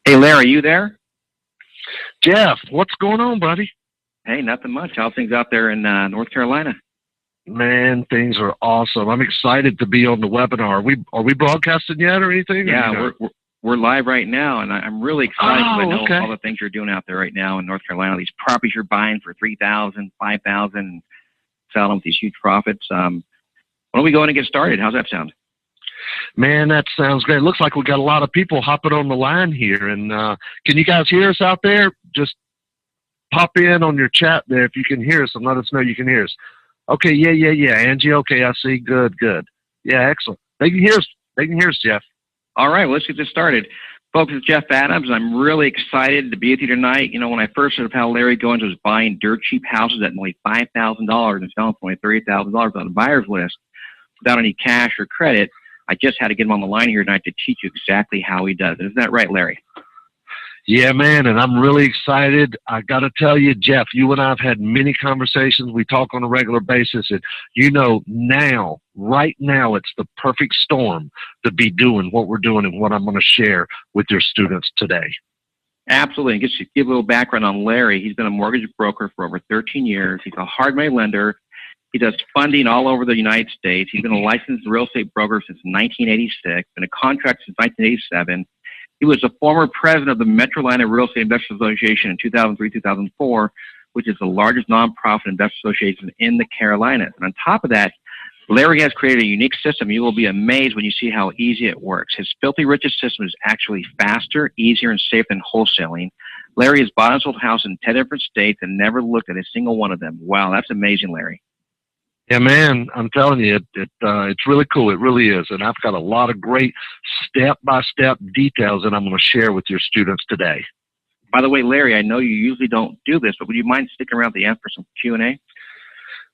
Hey, Larry, are you there? Jeff, what's going on, buddy? Hey, nothing much. How's things out there in North Carolina? Man, things are awesome. I'm excited to be on the webinar. Are we broadcasting yet or anything? Yeah, or we're live right now, and I'm really excited because I know okay. all the things you're doing out there right now in North Carolina. These properties you're buying for $3,000, $5,000, selling them with these huge profits. Why don't we go in and get started? How's that sound? Man, that sounds great. It looks like we got a lot of people hopping on the line here. And can you guys hear us out there? Just pop in on your chat there if you can hear us and let us know you can hear us. Okay, yeah. Angie, okay, I see. Good. Yeah, excellent. They can hear us, Jeff. All right, well, let's get this started. Folks, it's Jeff Adams. I'm really excited to be with you tonight. You know, when I first heard of how Larry Goins was buying dirt cheap houses at only $5,000 and selling for only $30,000 on a buyer's list without any cash or credit, I just had to get him on the line here tonight to teach you exactly how he does it. Isn't that right, Larry? Yeah, man, and I'm really excited. I got to tell you, Jeff, you and I have had many conversations. We talk on a regular basis, and you know now, right now, it's the perfect storm to be doing what we're doing and what I'm going to share with your students today. Absolutely. And just to give a little background on Larry, he's been a mortgage broker for over 13 years. He's a hard money lender. He does funding all over the United States. He's been a licensed real estate broker since 1986, been a contractor since 1987. He was a former president of the Metro Atlanta Real Estate Investors Association in 2003-2004, which is the largest nonprofit investor association in the Carolinas. And on top of that, Larry has created a unique system. You will be amazed when you see how easy it works. His Filthy Riches system is actually faster, easier, and safer than wholesaling. Larry has bought and sold houses in 10 different states and never looked at a single one of them. Wow, that's amazing, Larry. Yeah, man, I'm telling you, it's really cool. It really is. And I've got a lot of great step-by-step details that I'm going to share with your students today. By the way, Larry, I know you usually don't do this, but would you mind sticking around at the end for some Q&A?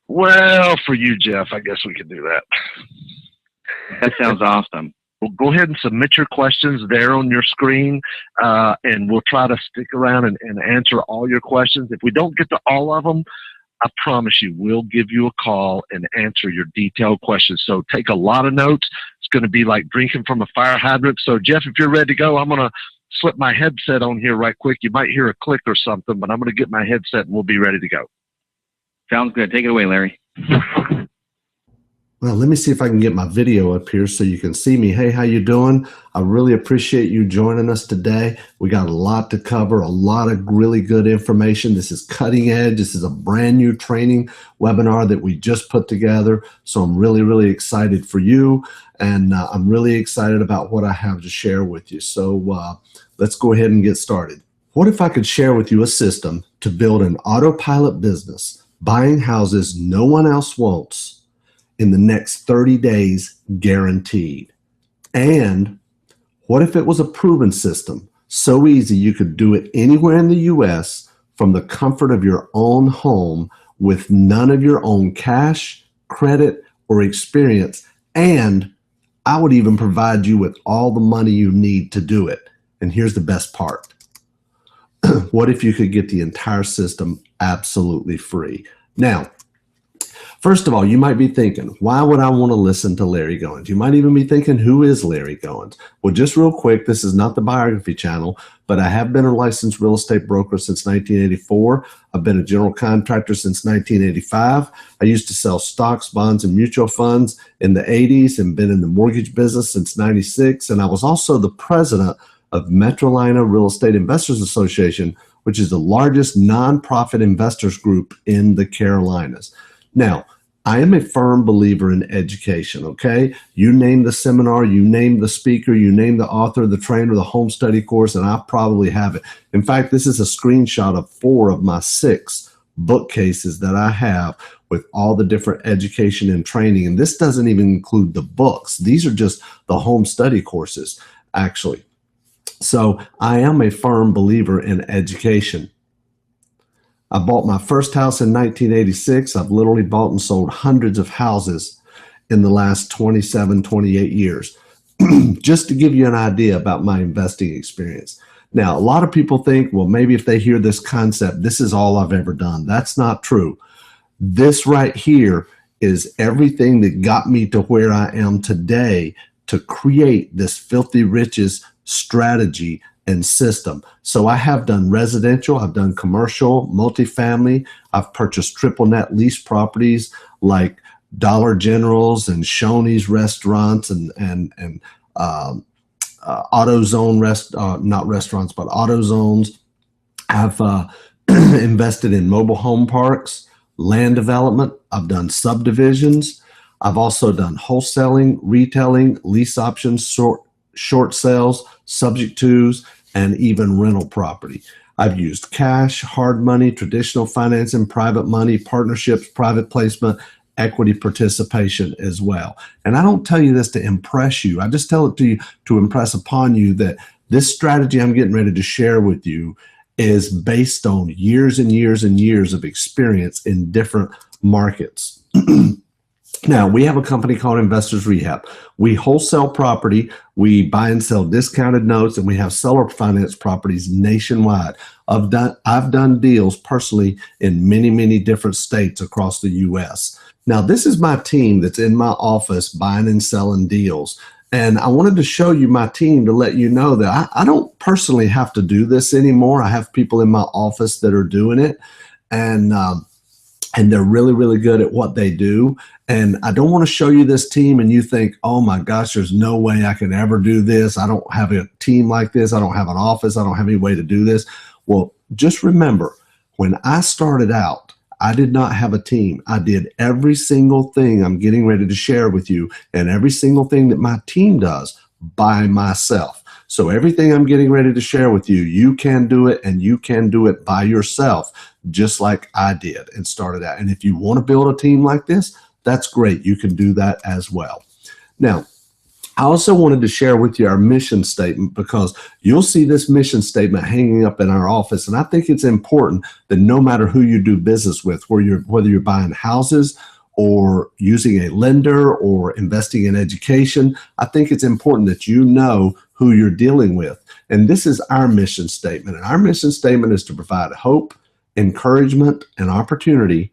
Well, for you, Jeff, I guess we could do that. That sounds awesome. Well, go ahead and submit your questions there on your screen, and we'll try to stick around and answer all your questions. If we don't get to all of them, I promise you, we'll give you a call and answer your detailed questions. So take a lot of notes. It's going to be like drinking from a fire hydrant. So, Jeff, if you're ready to go, I'm going to slip my headset on here right quick. You might hear a click or something, but I'm going to get my headset and we'll be ready to go. Sounds good. Take it away, Larry. Well, let me see if I can get my video up here so you can see me. Hey, how you doing? I really appreciate you joining us today. We got a lot to cover, a lot of really good information. This is cutting edge. This is a brand new training webinar that we just put together. So I'm really, really excited for you. And I'm really excited about what I have to share with you. So let's go ahead and get started. What if I could share with you a system to build an autopilot business, buying houses no one else wants, in the next 30 days, guaranteed? And what if it was a proven system, so easy you could do it anywhere in the U.S. from the comfort of your own home with none of your own cash, credit, or experience, and I would even provide you with all the money you need to do it. And here's the best part. What if you could get the entire system absolutely free? Now, First of all, you might be thinking, why would I want to listen to Larry Goins? You might even be thinking, who is Larry Goins? Well, just real quick, this is not the biography channel, but I have been a licensed real estate broker since 1984. I've been a general contractor since 1985. I used to sell stocks, bonds, and mutual funds in the 80s and been in the mortgage business since 96. And I was also the president of Metrolina Real Estate Investors Association, which is the largest nonprofit investors group in the Carolinas. Now, I am a firm believer in education, okay? You name the seminar, you name the speaker, you name the author, the trainer, the home study course, and I probably have it. In fact, this is a screenshot of 4 of my 6 bookcases that I have with all the different education and training. And this doesn't even include the books. These are just the home study courses, actually. So I am a firm believer in education. I bought my first house in 1986. I've literally bought and sold hundreds of houses in the last 27, 28 years, just to give you an idea about my investing experience. Now, a lot of people think, well, maybe if they hear this concept, this is all I've ever done. That's not true. This right here is everything that got me to where I am today to create this filthy riches strategy and system. So I have done residential, I've done commercial, multifamily, I've purchased triple net lease properties like Dollar Generals and Shoney's restaurants and AutoZone not restaurants, but AutoZones. I've invested in mobile home parks, land development. I've done subdivisions. I've also done wholesaling, retailing, lease options, short sales, subject tos, and even rental property. I've used cash, hard money, traditional financing, private money, partnerships, private placement, equity participation as well. And I don't tell you this to impress you. I just tell it to you to impress upon you that this strategy I'm getting ready to share with you is based on years and years and years of experience in different markets. Now, we have a company called Investors Rehab. We wholesale property, we buy and sell discounted notes, and we have seller finance properties nationwide. I've done deals personally in many, many different states across the U.S. Now, this is my team that's in my office buying and selling deals. And I wanted to show you my team to let you know that I don't personally have to do this anymore. I have people in my office that are doing it. And they're really, really good at what they do. And I don't want to show you this team and you think, oh my gosh, there's no way I can ever do this. I don't have a team like this. I don't have an office. I don't have any way to do this. Well, just remember, when I started out, I did not have a team. I did every single thing I'm getting ready to share with you and every single thing that my team does by myself. So everything I'm getting ready to share with you, you can do it and you can do it by yourself, just like I did and started out. And if you want to build a team like this, that's great. You can do that as well. Now, I also wanted to share with you our mission statement because you'll see this mission statement hanging up in our office. And I think it's important that no matter who you do business with, whether you're buying houses or using a lender or investing in education, I think it's important that you know who you're dealing with. And this is our mission statement. And our mission statement is to provide hope, encouragement, and opportunity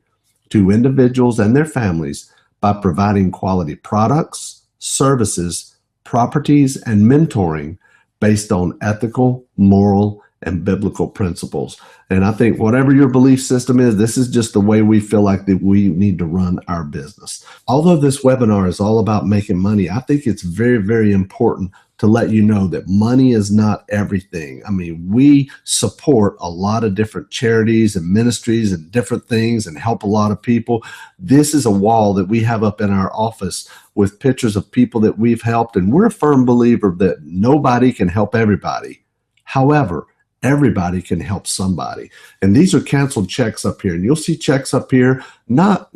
to individuals and their families by providing quality products, services, properties, and mentoring based on ethical, moral, and biblical principles. And I think whatever your belief system is, this is just the way we feel like that we need to run our business. Although this webinar is all about making money, I think it's very, very important to let you know that money is not everything. I mean, we support a lot of different charities and ministries and different things and help a lot of people. This is a wall that we have up in our office with pictures of people that we've helped. And we're a firm believer that nobody can help everybody. However, everybody can help somebody. And these are canceled checks up here. And you'll see checks up here, not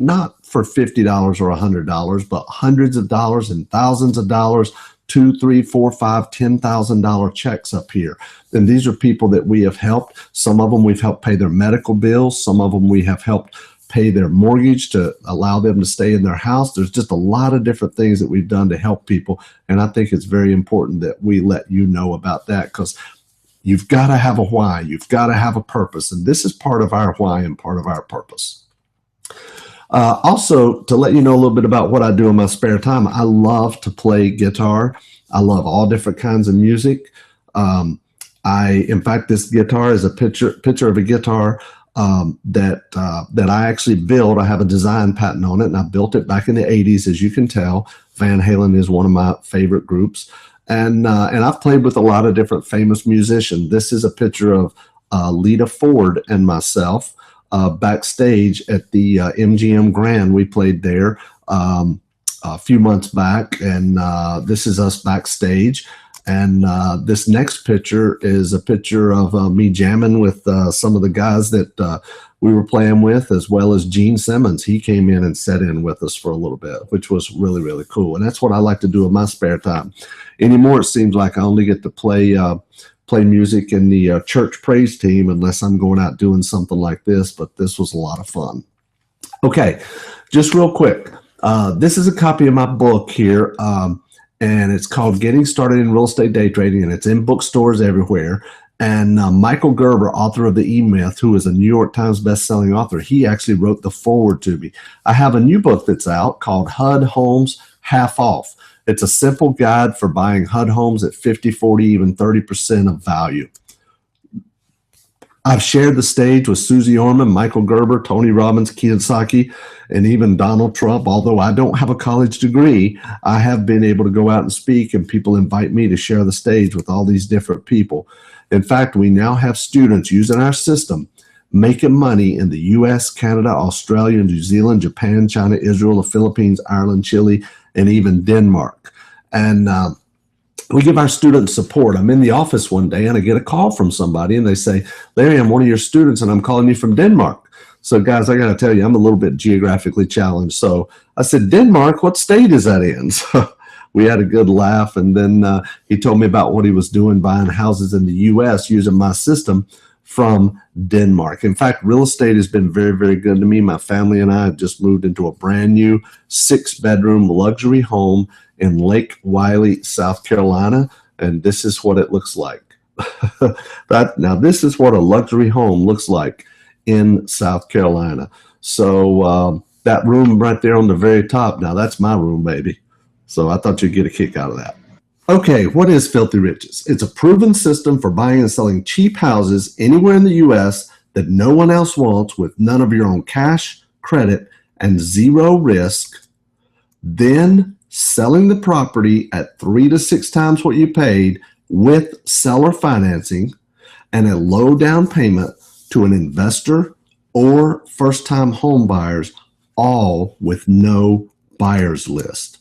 for $50 or $100, but hundreds of dollars and thousands of dollars, $2,000, $3,000, $4,000, $5,000, $10,000 checks up here. And these are people that we have helped. Some of them we've helped pay their medical bills. Some of them we have helped pay their mortgage to allow them to stay in their house. There's just a lot of different things that we've done to help people. And I think it's very important that we let you know about that because you've got to have a why. You've got to have a purpose. And this is part of our why and part of our purpose. Also, to let you know a little bit about what I do in my spare time, I love to play guitar. I love all different kinds of music. In fact, this guitar is a picture of a guitar that I actually built. I have a design patent on it, and I built it back in the 80s. As you can tell, Van Halen is one of my favorite groups. And I've played with a lot of different famous musicians. This is a picture of Lita Ford and myself backstage at the MGM Grand. We played there a few months back, and this is us backstage. And this next picture is a picture of me jamming with some of the guys that we were playing with, as well as Gene Simmons. He came in and sat in with us for a little bit, which was really, really cool. And that's what I like to do in my spare time. Anymore, it seems like I only get to play music in the church praise team unless I'm going out doing something like this, but this was a lot of fun. Okay, just real quick. This is a copy of my book here, and it's called Getting Started in Real Estate Day Trading, and it's in bookstores everywhere. And Michael Gerber, author of The E-Myth, who is a New York Times bestselling author, he actually wrote the foreword to me. I have a new book that's out called HUD Homes Half Off. It's a simple guide for buying HUD homes at 50, 40, even 30% of value. I've shared the stage with Susie Orman, Michael Gerber, Tony Robbins, Kiyosaki, and even Donald Trump. Although I don't have a college degree, I have been able to go out and speak, and people invite me to share the stage with all these different people. In fact, we now have students using our system making money in the U.S., Canada, Australia, New Zealand, Japan, China, Israel, the Philippines, Ireland, Chile, and even Denmark. And we give our students support. I'm in the office one day and I get a call from somebody and they say, Larry, I'm one of your students and I'm calling you from Denmark. So guys, I got to tell you, I'm a little bit geographically challenged. So I said, Denmark, what state is that in? So we had a good laugh. And then he told me about what he was doing, buying houses in the U.S. using my system from Denmark. In fact, real estate has been very, very good to me. My family and I have just moved into a brand new 6-bedroom luxury home in Lake Wylie, South Carolina. And this is what it looks like. Now, this is what a luxury home looks like in South Carolina. So that room right there on the very top, now that's my room, baby. So I thought you'd get a kick out of that. Okay, what is Filthy Riches? It's a proven system for buying and selling cheap houses anywhere in the U.S. that no one else wants, with none of your own cash, credit, and zero risk. Then selling the property at 3 to 6 times what you paid with seller financing and a low down payment to an investor or first-time home buyers, all with no buyer's list.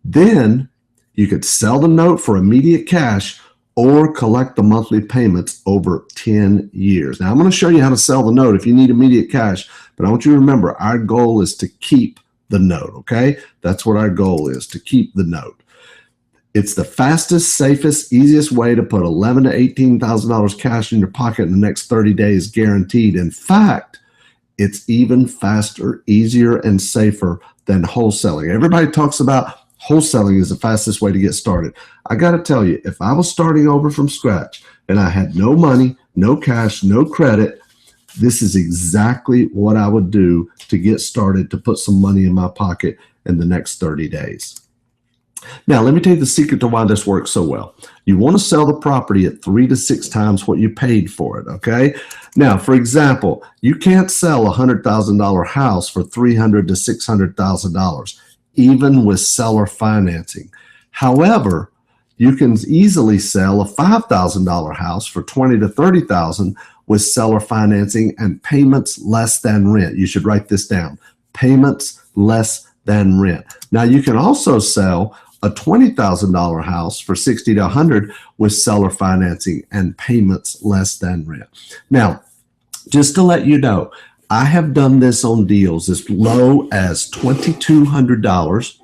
Then you could sell the note for immediate cash or collect the monthly payments over 10 years. Now, I'm going to show you how to sell the note if you need immediate cash, but I want you to remember our goal is to keep the note, okay? That's what our goal is, to keep the note. It's the fastest, safest, easiest way to put $11,000 to $18,000 cash in your pocket in the next 30 days, guaranteed. In fact, it's even faster, easier, and safer than wholesaling. Everybody talks about wholesaling is the fastest way to get started. I got to tell you, if I was starting over from scratch and I had no money, no cash, no credit, this is exactly what I would do to get started, to put some money in my pocket in the next 30 days. Now, let me tell you the secret to why this works so well. You want to sell the property at 3 to 6 times what you paid for it, okay? Now, for example, you can't sell a $100,000 house for $300,000 to $600,000, even with seller financing. However, you can easily sell a $5,000 house for $20,000 to $30,000 with seller financing and payments less than rent. You should write this down. Payments less than rent. Now, you can also sell a $20,000 house for $60,000 to $100,000 with seller financing and payments less than rent. Now, just to let you know, I have done this on deals as low as $2,200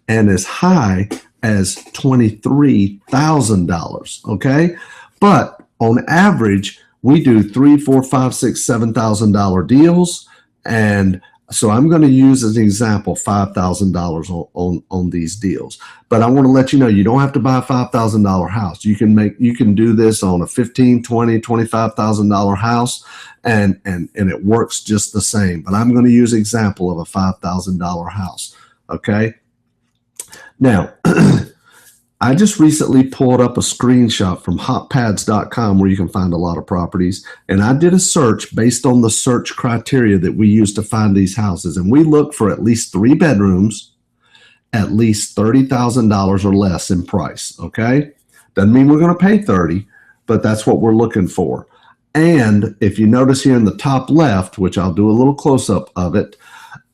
and as high as $23,000, okay? But on average, we do $3,000, $4,000, $5,000, $6,000, $7,000 deals, and So I'm going to use as an example $5,000 on these deals. But I want to let you know, you don't have to buy a $5,000 house. You can do this on a $15,000, $20,000, $25,000 house, and it works just the same. But I'm going to use an example of a $5,000 house. Okay. Now, I just recently pulled up a screenshot from hotpads.com where you can find a lot of properties. And I did a search based on the search criteria that we use to find these houses. And we look for at least 3 bedrooms, at least $30,000 or less in price. Okay. Doesn't mean we're going to pay 30, but that's what we're looking for. And if you notice here in the top left, which I'll do a little close up of it,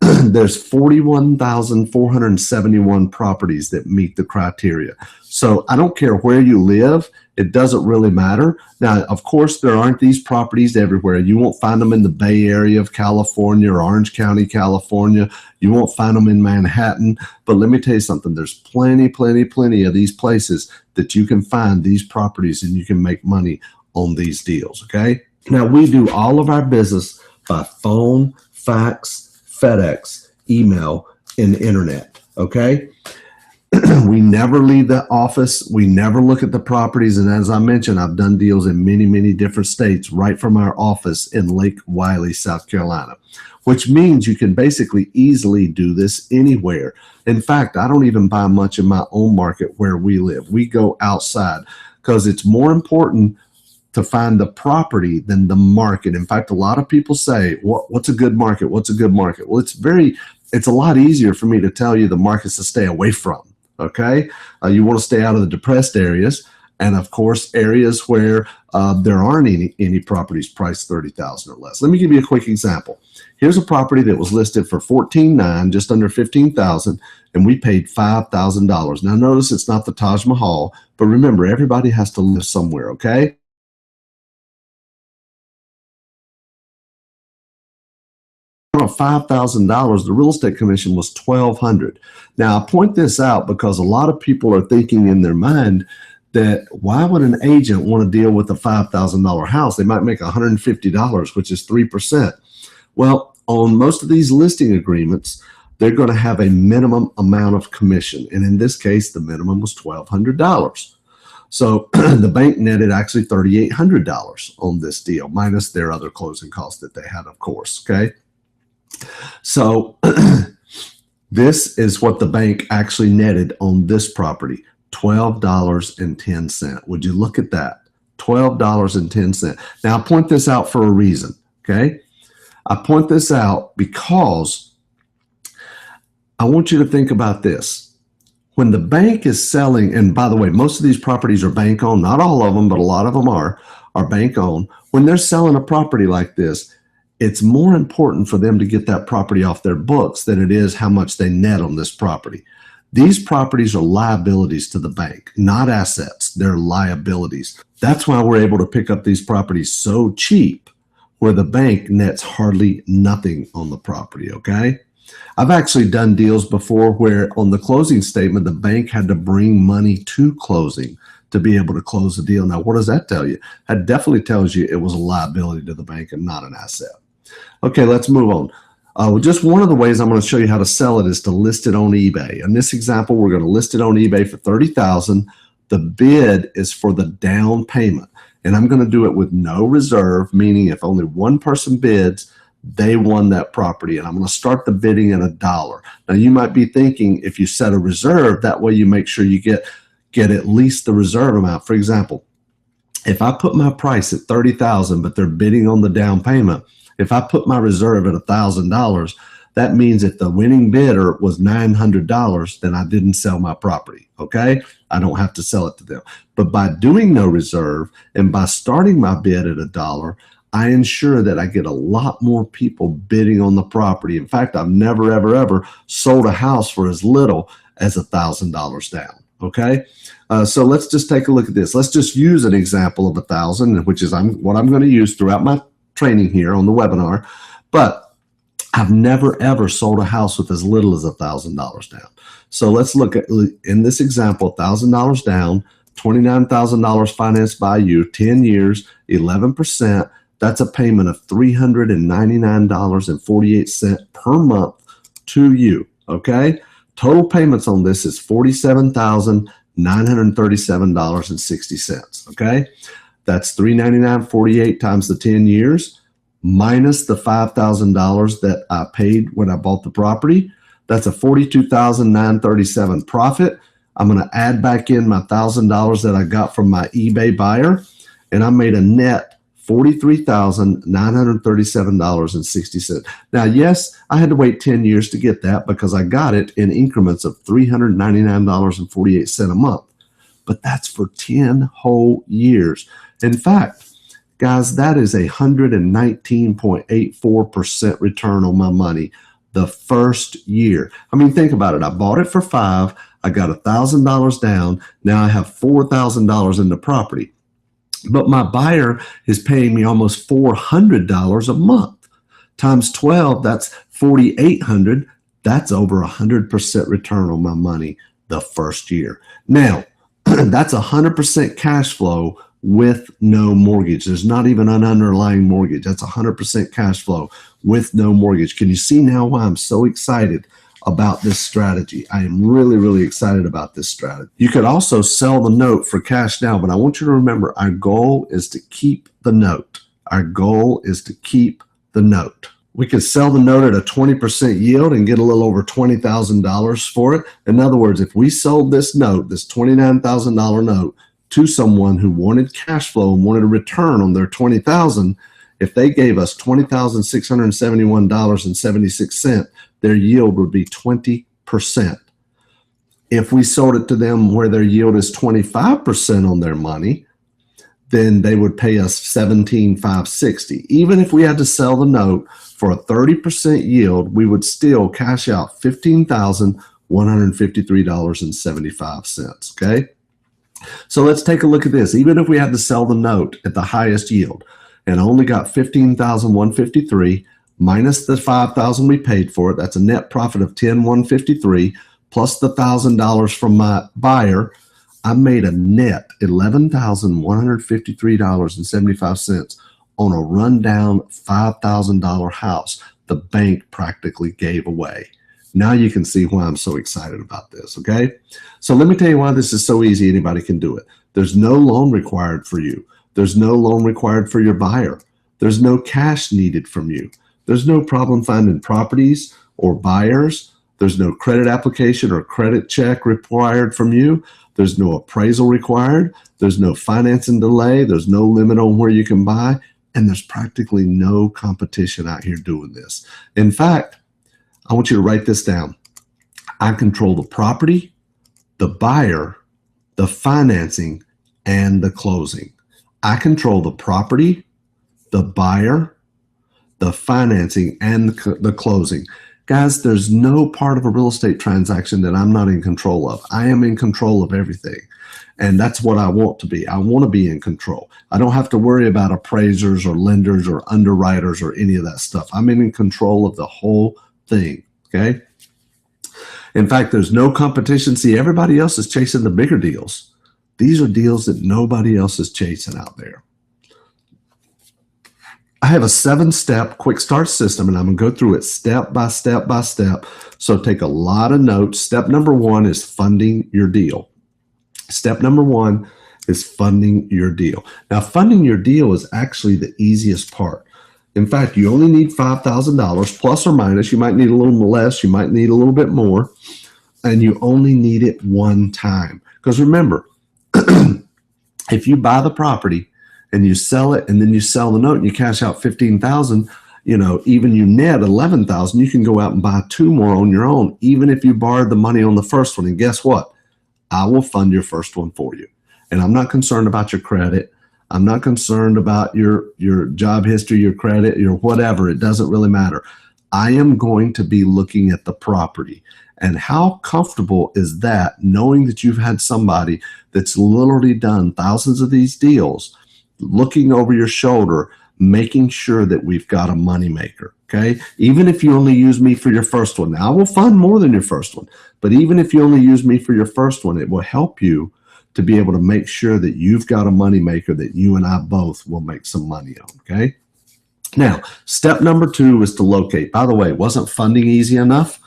there's 41,471 properties that meet the criteria. So I don't care where you live. It doesn't really matter. Now, of course, there aren't these properties everywhere. You won't find them in the Bay Area of California or Orange County, California. You won't find them in Manhattan. But let me tell you something. There's plenty of these places that you can find these properties and you can make money on these deals, okay? Now, we do all of our business by phone, fax, FedEx, email, and internet, okay? We never leave the office. We never look at the properties. And as I mentioned, I've done deals in many different states right from our office in Lake Wylie, South Carolina, which means you can basically easily do this anywhere. In fact, I don't even buy much in my own market where we live. We go outside because it's more important to find the property than the market. In fact, a lot of people say, what's a good market? What's a good market? Well, it's a lot easier for me to tell you the markets to stay away from, okay? You want to stay out of the depressed areas, and of course, areas where there aren't any properties priced $30,000 or less. Let me give you a quick example. Here's a property that was listed for $14,900, just under $15,000, and we paid $5,000. Now, notice it's not the Taj Mahal, but remember, everybody has to live somewhere, okay? $5,000, the real estate commission was $1,200. Now, I point this out because a lot of people are thinking in their mind that why would an agent want to deal with a $5,000 house? They might make $150, which is 3%. Well, on most of these listing agreements, they're going to have a minimum amount of commission. And in this case, the minimum was $1,200. So the bank netted actually $3,800 on this deal, minus their other closing costs that they had, of course, okay? So this is what the bank actually netted on this property, $12.10. Would you look at that? $12.10. Now, I point this out for a reason, okay? I point this out because I want you to think about this. When the bank is selling, and by the way, most of these properties are bank owned, not all of them, but a lot of them are bank owned. When they're selling a property like this, it's more important for them to get that property off their books than it is how much they net on this property. These properties are liabilities to the bank, not assets. They're liabilities. That's why we're able to pick up these properties so cheap, where the bank nets hardly nothing on the property, okay? I've actually done deals before where on the closing statement, the bank had to bring money to closing to be able to close the deal. Now, what does that tell you? That definitely tells you it was a liability to the bank and not an asset. Okay, let's move on. Just one of the ways I'm going to show you how to sell it is to list it on eBay. In this example, we're going to list it on eBay for $30,000. The bid is for the down payment, and I'm going to do it with no reserve, meaning if only one person bids, they won that property, and I'm going to start the bidding at $1. Now, you might be thinking if you set a reserve, that way you make sure you get at least the reserve amount. For example, if I put my price at $30,000, but they're bidding on the down payment, if I put my reserve at $1,000, that means if the winning bidder was $900, then I didn't sell my property, okay? I don't have to sell it to them. But by doing no reserve and by starting my bid at $1, I ensure that I get a lot more people bidding on the property. In fact, I've never, ever sold a house for as little as $1,000 down, okay? So let's just take a look at this. Let's just use an example of $1,000, which is what I'm going to use throughout my training here on the webinar, but I've never ever sold a house with as little as $1,000 down. So let's look at, in this example, $1,000 down, $29,000 financed by you, 10 years, 11%. That's a payment of $399.48 per month to you. Okay. Total payments on this is $47,937.60. Okay. That's $399.48 times the 10 years minus the $5,000 that I paid when I bought the property. That's a $42,937 profit. I'm going to add back in my $1,000 that I got from my eBay buyer, and I made a net $43,937.60. Now, yes, I had to wait 10 years to get that because I got it in increments of $399.48 a month. But that's for 10 whole years. In fact, guys, that is 119.84% return on my money the first year. I mean, think about it. I bought it for $5,000. I got $1,000 down. Now I have $4,000 in the property. But my buyer is paying me almost $400 a month. Times 12, that's $4,800. That's over 100% return on my money the first year. Now, that's 100% cash flow with no mortgage. There's not even an underlying mortgage. That's 100% cash flow with no mortgage. Can you see now why I'm so excited about this strategy? I am really, really excited about this strategy. You could also sell the note for cash now, but I want you to remember our goal is to keep the note. Our goal is to keep the note. We could sell the note at a 20% yield and get a little over $20,000 for it. In other words, if we sold this note, this $29,000 note, to someone who wanted cash flow and wanted a return on their $20,000, if they gave us $20,671.76, their yield would be 20%. If we sold it to them where their yield is 25% on their money, then they would pay us $17,560. Even if we had to sell the note for a 30% yield, we would still cash out $15,153.75. Okay. So let's take a look at this. Even if we had to sell the note at the highest yield and only got $15,153 minus the $5,000 we paid for it, that's a net profit of $10,153 plus the $1,000 from my buyer, I made a net $11,153.75 on a rundown $5,000 house the bank practically gave away. Now you can see why I'm so excited about this, okay? So let me tell you why this is so easy. Anybody can do it. There's no loan required for you. There's no loan required for your buyer. There's no cash needed from you. There's no problem finding properties or buyers. There's no credit application or credit check required from you. There's no appraisal required. There's no financing delay. There's no limit on where you can buy. And there's practically no competition out here doing this. In fact, I want you to write this down. I control the property, the buyer, the financing, and the closing. I control the property, the buyer, the financing, and the closing. Guys, there's no part of a real estate transaction that I'm not in control of. I am in control of everything. And that's what I want to be. I want to be in control. I don't have to worry about appraisers or lenders or underwriters or any of that stuff. I'm in control of the whole thing, okay? In fact, there's no competition. See, everybody else is chasing the bigger deals. These are deals that nobody else is chasing out there. I have a 7-step quick start system, and I'm going to go through it step by step by step. So take a lot of notes. Step number 1 is funding your deal. Step number 1 is funding your deal. Now, funding your deal is actually the easiest part. In fact, you only need $5,000 plus or minus. You might need a little less. You might need a little bit more. And you only need it one time. Because remember, if you buy the property and you sell it and then you sell the note and you cash out $15,000, even you net $11,000, you can go out and buy 2 more on your own, even if you borrowed the money on the first one. And guess what? I will fund your first one for you. And I'm not concerned about your credit. I'm not concerned about your job history, your credit, your whatever. It doesn't really matter. I am going to be looking at the property. And how comfortable is that, knowing that you've had somebody that's literally done thousands of these deals, looking over your shoulder, making sure that we've got a moneymaker, okay? Even if you only use me for your first one. Now, I will fund more than your first one. But even if you only use me for your first one, it will help you to be able to make sure that you've got a moneymaker that you and I both will make some money on, okay? Now, step number 2 is to locate. By the way, wasn't funding easy enough?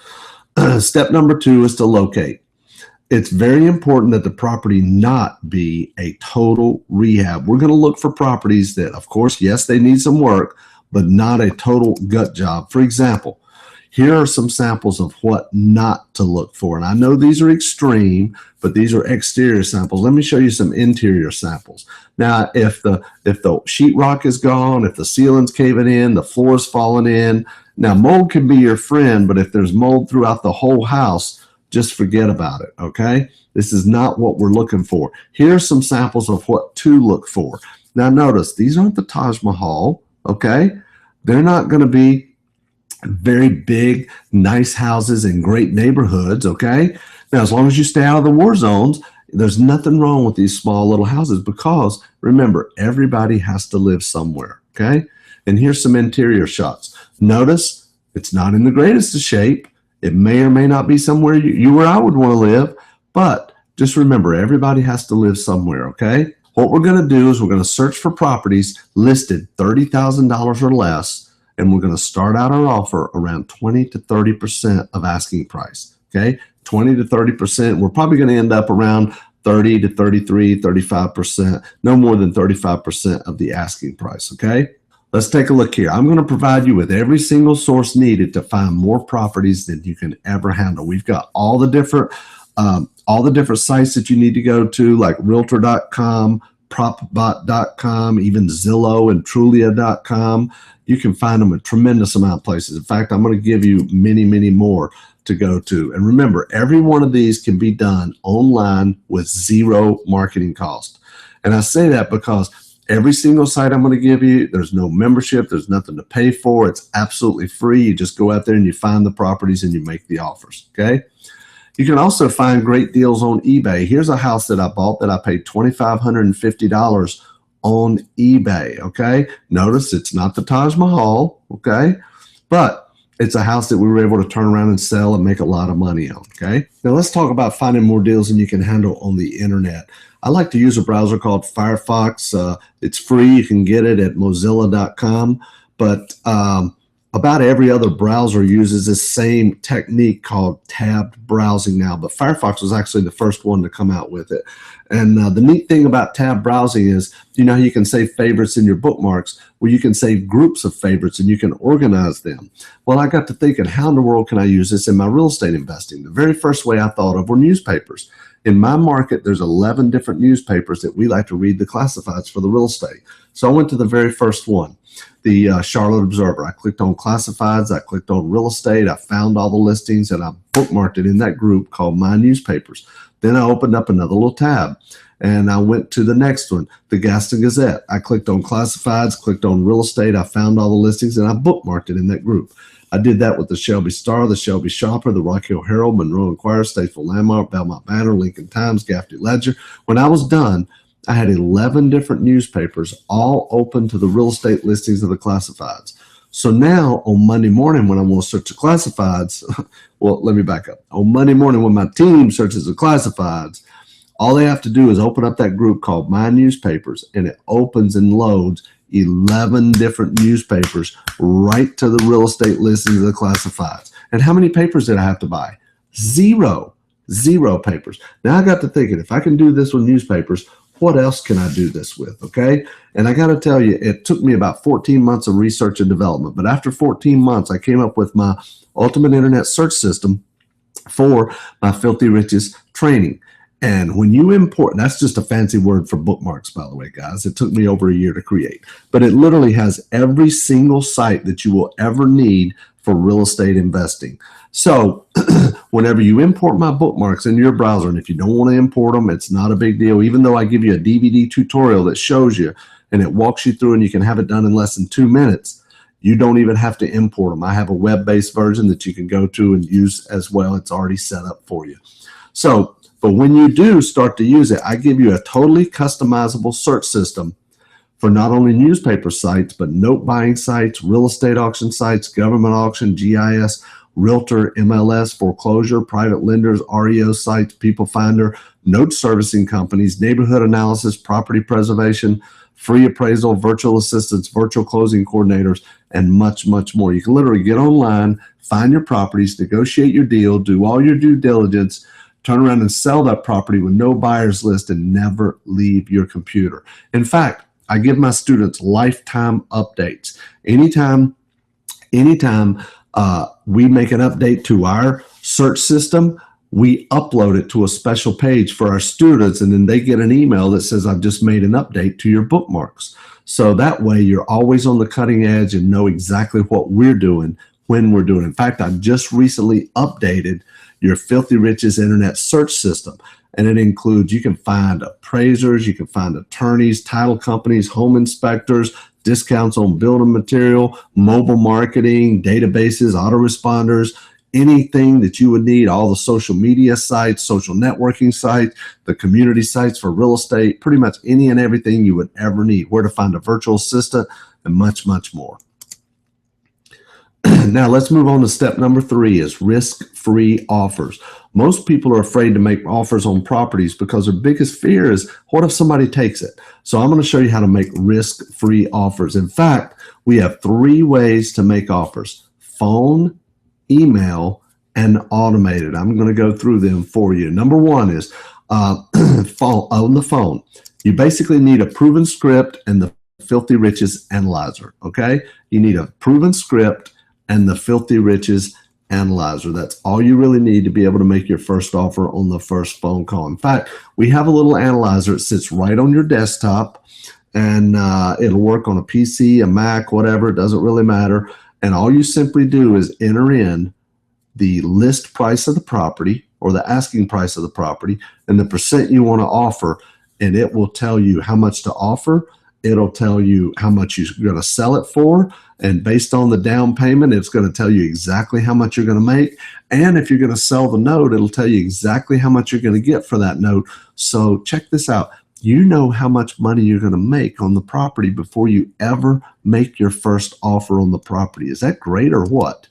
Step number 2 is to locate. It's very important that the property not be a total rehab. We're going to look for properties that, of course, yes, they need some work, but not a total gut job. For example, here are some samples of what not to look for. And I know these are extreme, but these are exterior samples. Let me show you some interior samples. Now, if the sheetrock is gone, if the ceiling's caving in, the floor is falling in, now mold can be your friend, but if there's mold throughout the whole house, just forget about it, okay? This is not what we're looking for. Here's some samples of what to look for. Now, notice, these aren't the Taj Mahal, okay? They're not going to be very big, nice houses in great neighborhoods, okay? Now, as long as you stay out of the war zones, there's nothing wrong with these small little houses because, remember, everybody has to live somewhere, okay? And here's some interior shots. Notice it's not in the greatest of shape. It may or may not be somewhere you or I would want to live, but just remember, everybody has to live somewhere, okay? What we're going to do is we're going to search for properties listed $30,000 or less, and we're going to start out our offer around 20 to 30% of asking price, okay? 20 to 30%. We're probably going to end up around 30 to 33, 35%, no more than 35% of the asking price, okay? Let's take a look here. I'm going to provide you with every single source needed to find more properties than you can ever handle. We've got all the different sites that you need to go to, like Realtor.com, PropBot.com, even Zillow and Trulia.com. You can find them a tremendous amount of places. In fact, I'm going to give you many, many more to go to. And remember, every one of these can be done online with zero marketing cost. And I say that because every single site I'm going to give you, there's no membership, there's nothing to pay for. It's absolutely free. You just go out there and you find the properties and you make the offers, okay? You can also find great deals on eBay. Here's a house that I bought that I paid $2,550 on eBay, okay? Notice it's not the Taj Mahal, okay? But it's a house that we were able to turn around and sell and make a lot of money on, okay? Now let's talk about finding more deals than you can handle on the internet. I like to use a browser called Firefox. It's free. You can get it at Mozilla.com. But about every other browser uses this same technique called tabbed browsing now. But Firefox was actually the first one to come out with it. And the neat thing about tab browsing is, you know how you can save favorites in your bookmarks? Well, you can save groups of favorites and you can organize them. Well, I got to thinking, how in the world can I use this in my real estate investing? The very first way I thought of were newspapers. In my market, there's 11 different newspapers that we like to read the classifieds for the real estate. So I went to the very first one, the Charlotte Observer. I clicked on classifieds, I clicked on real estate, I found all the listings, and I bookmarked it in that group called My Newspapers. Then I opened up another little tab, and I went to the next one, the Gaston Gazette. I clicked on classifieds, clicked on real estate, I found all the listings, and I bookmarked it in that group. I did that with the Shelby Star, the Shelby Shopper, the Rock Hill Herald, Monroe Inquirer, Statesville Landmark, Belmont Banner, Lincoln Times, Gaffney Ledger. When I was done, I had 11 different newspapers all open to the real estate listings of the classifieds. So now on Monday morning when I want to search the classifieds, well, let me back up. On Monday morning when my team searches the classifieds, all they have to do is open up that group called My Newspapers, and it opens and loads 11 different newspapers right to the real estate listings of the classifieds. And how many papers did I have to buy? Zero papers. Now I got to thinking, if I can do this with newspapers, what else can I do this with, okay? And I got to tell you, it took me about 14 months of research and development. But after 14 months, I came up with my ultimate internet search system for my Filthy Riches training. And when you import, that's just a fancy word for bookmarks, by the way, guys. It took me over a year to create. But it literally has every single site that you will ever need for real estate investing. So whenever you import my bookmarks into your browser, and if you don't want to import them, it's not a big deal. Even though I give you a DVD tutorial that shows you and it walks you through and you can have it done in less than 2 minutes, you don't even have to import them. I have a web-based version that you can go to and use as well. It's already set up for you. So, but when you do start to use it, I give you a totally customizable search system for not only newspaper sites, but note buying sites, real estate auction sites, government auction, GIS, realtor, MLS, foreclosure, private lenders, REO sites, people finder, note servicing companies, neighborhood analysis, property preservation, free appraisal, virtual assistants, virtual closing coordinators, and much, much more. You can literally get online, find your properties, negotiate your deal, do all your due diligence, turn around and sell that property with no buyer's list and never leave your computer. In fact, I give my students lifetime updates. Anytime we make an update to our search system, we upload it to a special page for our students, and then they get an email that says, I've just made an update to your bookmarks. So that way you're always on the cutting edge and know exactly what we're doing when we're doing it. In fact, I just recently updated your Filthy Riches internet search system. And it includes, you can find appraisers, you can find attorneys, title companies, home inspectors, discounts on building material, mobile marketing, databases, autoresponders, anything that you would need, all the social media sites, social networking sites, the community sites for real estate, pretty much any and everything you would ever need, where to find a virtual assistant, and much, much more. Now let's move on to step number 3 is risk-free offers. Most people are afraid to make offers on properties because their biggest fear is, what if somebody takes it? So I'm going to show you how to make risk-free offers. In fact, we have 3 ways to make offers: phone, email, and automated. I'm going to go through them for you. Number 1 is phone, on the phone. You basically need a proven script and the Filthy Riches Analyzer, okay? You need a proven script and the Filthy Riches Analyzer. That's all you really need to be able to make your first offer on the first phone call. In fact, we have a little analyzer. It sits right on your desktop, and it'll work on a PC, a Mac, whatever. It doesn't really matter. And all you simply do is enter in the list price of the property or the asking price of the property and the percent you want to offer, and it will tell you how much to offer. It'll tell you how much you're going to sell it for, and based on the down payment, it's going to tell you exactly how much you're going to make. And if you're going to sell the note, it'll tell you exactly how much you're going to get for that note. So check this out. You know how much money you're going to make on the property before you ever make your first offer on the property. Is that great or what?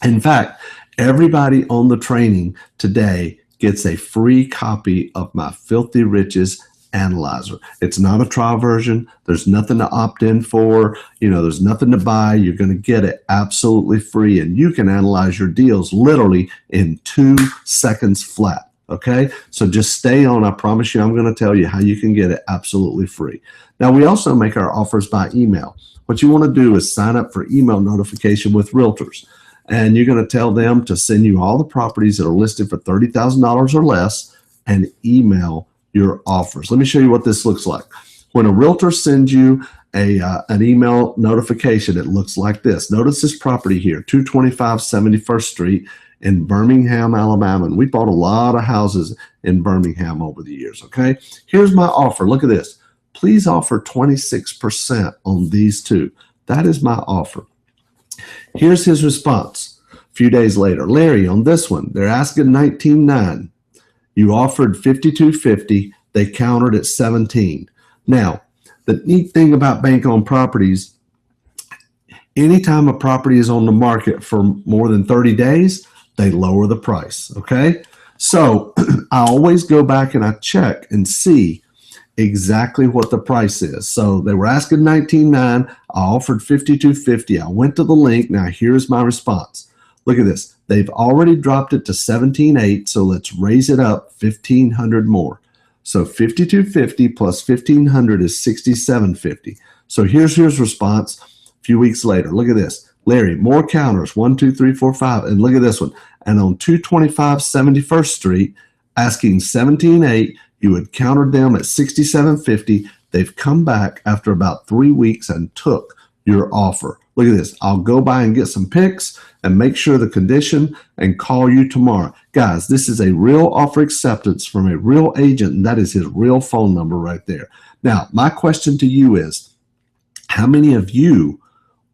In fact, everybody on the training today gets a free copy of my Filthy Riches Analyzer. It's not a trial version. There's nothing to opt in for. There's nothing to buy. You're going to get it absolutely free, and you can analyze your deals literally in 2 seconds flat. Okay, so just stay on. I promise you, I'm going to tell you how you can get it absolutely free. Now, we also make our offers by email. What you want to do is sign up for email notification with realtors, and you're going to tell them to send you all the properties that are listed for $30,000 or less and email your offers. Let me show you what this looks like. When a realtor sends you an email notification, it looks like this. Notice this property here, 225 71st Street in Birmingham, Alabama. And we bought a lot of houses in Birmingham over the years, okay? Here's my offer. Look at this. Please offer 26% on these 2. That is my offer. Here's his response a few days later. Larry, on this one, they're asking $19,900. You offered $52.50. They countered at $17,000. Now, the neat thing about bank-owned properties, anytime a property is on the market for more than 30 days, they lower the price, okay? So I always go back and I check and see exactly what the price is. So they were asking $19,900. I offered $52.50. I went to the link. Now here's my response. Look at this. They've already dropped it to $17,800, so let's raise it up $1,500 more. So $52.50 plus $1,500 is $67.50. So here's his response a few weeks later. Look at this. Larry, more counters, 1, 2, 3, 4, 5. And look at this one. And on 225 71st Street, asking $17,800, you had countered them at $67.50. They've come back after about 3 weeks and took your offer. Look at this. I'll go by and get some pics and make sure the condition and call you tomorrow. Guys, this is a real offer acceptance from a real agent, and that is his real phone number right there. Now, my question to you is, how many of you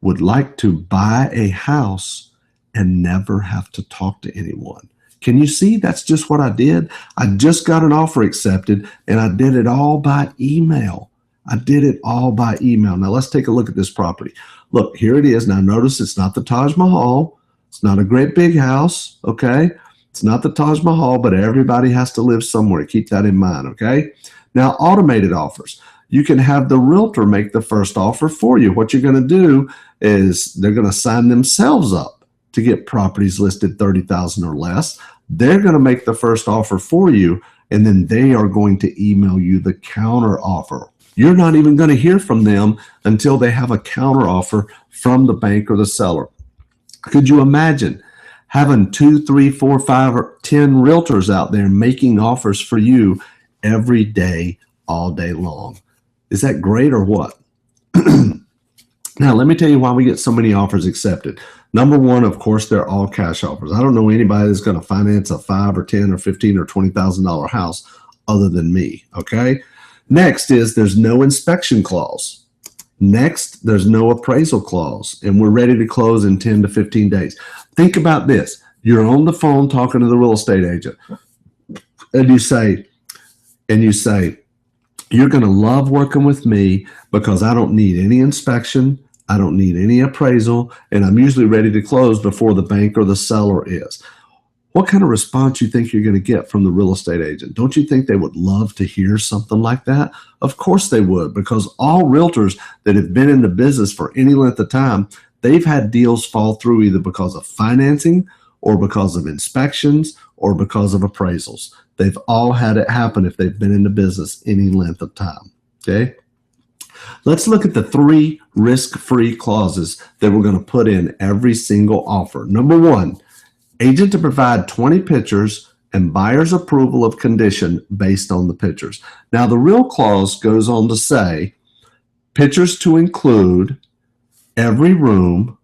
would like to buy a house and never have to talk to anyone? Can you see? That's just what I did. I just got an offer accepted, and I did it all by email. I did it all by email. Now, let's take a look at this property. Look, here it is. Now, notice it's not the Taj Mahal. It's not a great big house, okay? It's not the Taj Mahal, but everybody has to live somewhere. Keep that in mind, okay? Now, automated offers. you can have the realtor make the first offer for you. What you're going to do is they're going to sign themselves up to get properties listed 30,000 or less. They're going to make the first offer for you, and then they are going to email you the counter offer. You're not even going to hear from them until they have a counter offer from the bank or the seller. Could you imagine having 2, 3, 4, 5, or 10 realtors out there making offers for you every day, all day long? Is that great or what? Now, let me tell you why we get so many offers accepted. Number one, of course, they're all cash offers. I don't know anybody that's going to finance a $5 or $10 or $15 or $20,000 house other than me, okay? Next is there's no inspection clause. Next, there's no appraisal clause, and we're ready to close in 10 to 15 days. Think about this. You're on the phone talking to the real estate agent, and you say, you're going to love working with me because I don't need any inspection, I don't need any appraisal, and I'm usually ready to close before the bank or the seller is. What kind of response you think you're going to get from the real estate agent? Don't you think they would love to hear something like that? Of course they would, because all realtors that have been in the business for any length of time, they've had deals fall through either because of financing or because of inspections or because of appraisals. They've all had it happen if they've been in the business any length of time, okay? Let's look at the 3 risk-free clauses that we're going to put in every single offer. Number 1, agent to provide 20 pictures and buyer's approval of condition based on the pictures. Now, the real clause goes on to say, pictures to include every room,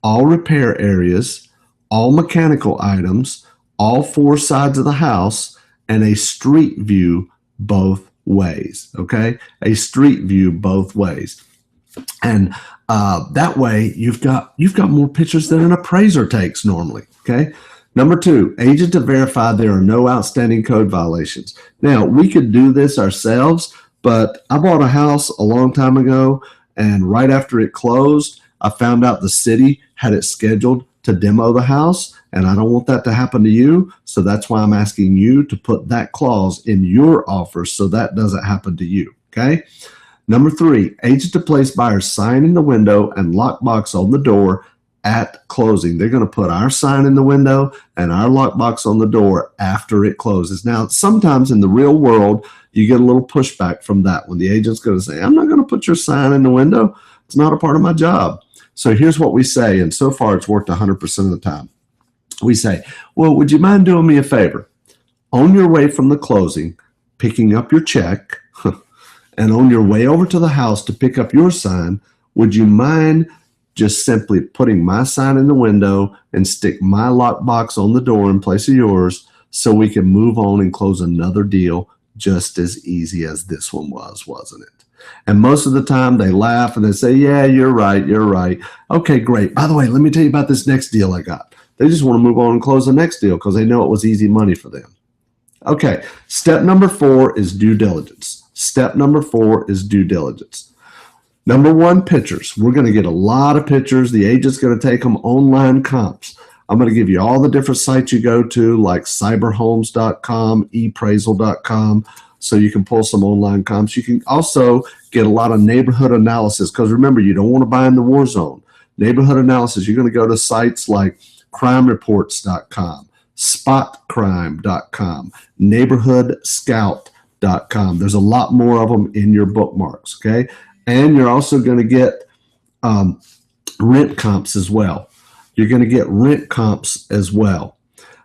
all repair areas, all mechanical items, all 4 sides of the house, and a street view both ways, okay? A street view both ways. And that way you've got more pictures than an appraiser takes normally, okay? Number 2, agent to verify there are no outstanding code violations. Now, we could do this ourselves, but I bought a house a long time ago, and right after it closed, I found out the city had it scheduled to demo the house, and I don't want that to happen to you, so that's why I'm asking you to put that clause in your offer so that doesn't happen to you, okay? Number 3, agent to place buyer's sign in the window and lockbox on the door at closing. They're going to put our sign in the window and our lockbox on the door after it closes. Now, sometimes in the real world, you get a little pushback from that when the agent's going to say, I'm not going to put your sign in the window. It's not a part of my job. So here's what we say, and so far it's worked 100% of the time. We say, well, would you mind doing me a favor? On your way from the closing, picking up your check, and on your way over to the house to pick up your sign, would you mind just simply putting my sign in the window and stick my lockbox on the door in place of yours so we can move on and close another deal just as easy as this one was, wasn't it? And most of the time they laugh and they say, yeah, you're right. Okay, great. By the way, let me tell you about this next deal I got. They just want to move on and close the next deal because they know it was easy money for them. Okay, step number 4 is due diligence. Step number 4 is due diligence. Number 1, pictures. We're going to get a lot of pictures. The agent's going to take them online comps. I'm going to give you all the different sites you go to, like cyberhomes.com, ePraisal.com, so you can pull some online comps. You can also get a lot of neighborhood analysis because remember, you don't want to buy in the war zone. Neighborhood analysis, you're going to go to sites like crimereports.com, spotcrime.com, neighborhoodscout.com. There's a lot more of them in your bookmarks, okay? And you're also going to get rent comps as well. You're going to get rent comps as well.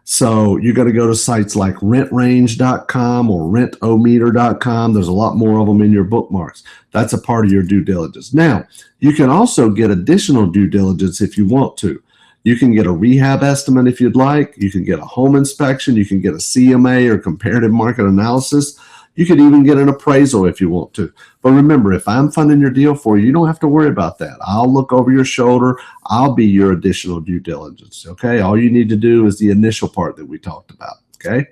So you're going to go to sites like rentrange.com or rentometer.com. There's a lot more of them in your bookmarks. That's a part of your due diligence. Now, you can also get additional due diligence if you want to. You can get a rehab estimate if you'd like. You can get a home inspection. You can get a CMA or comparative market analysis. You could even get an appraisal if you want to. But remember, if I'm funding your deal for you, you don't have to worry about that. I'll look over your shoulder. I'll be your additional due diligence, okay? All you need to do is the initial part that we talked about, okay?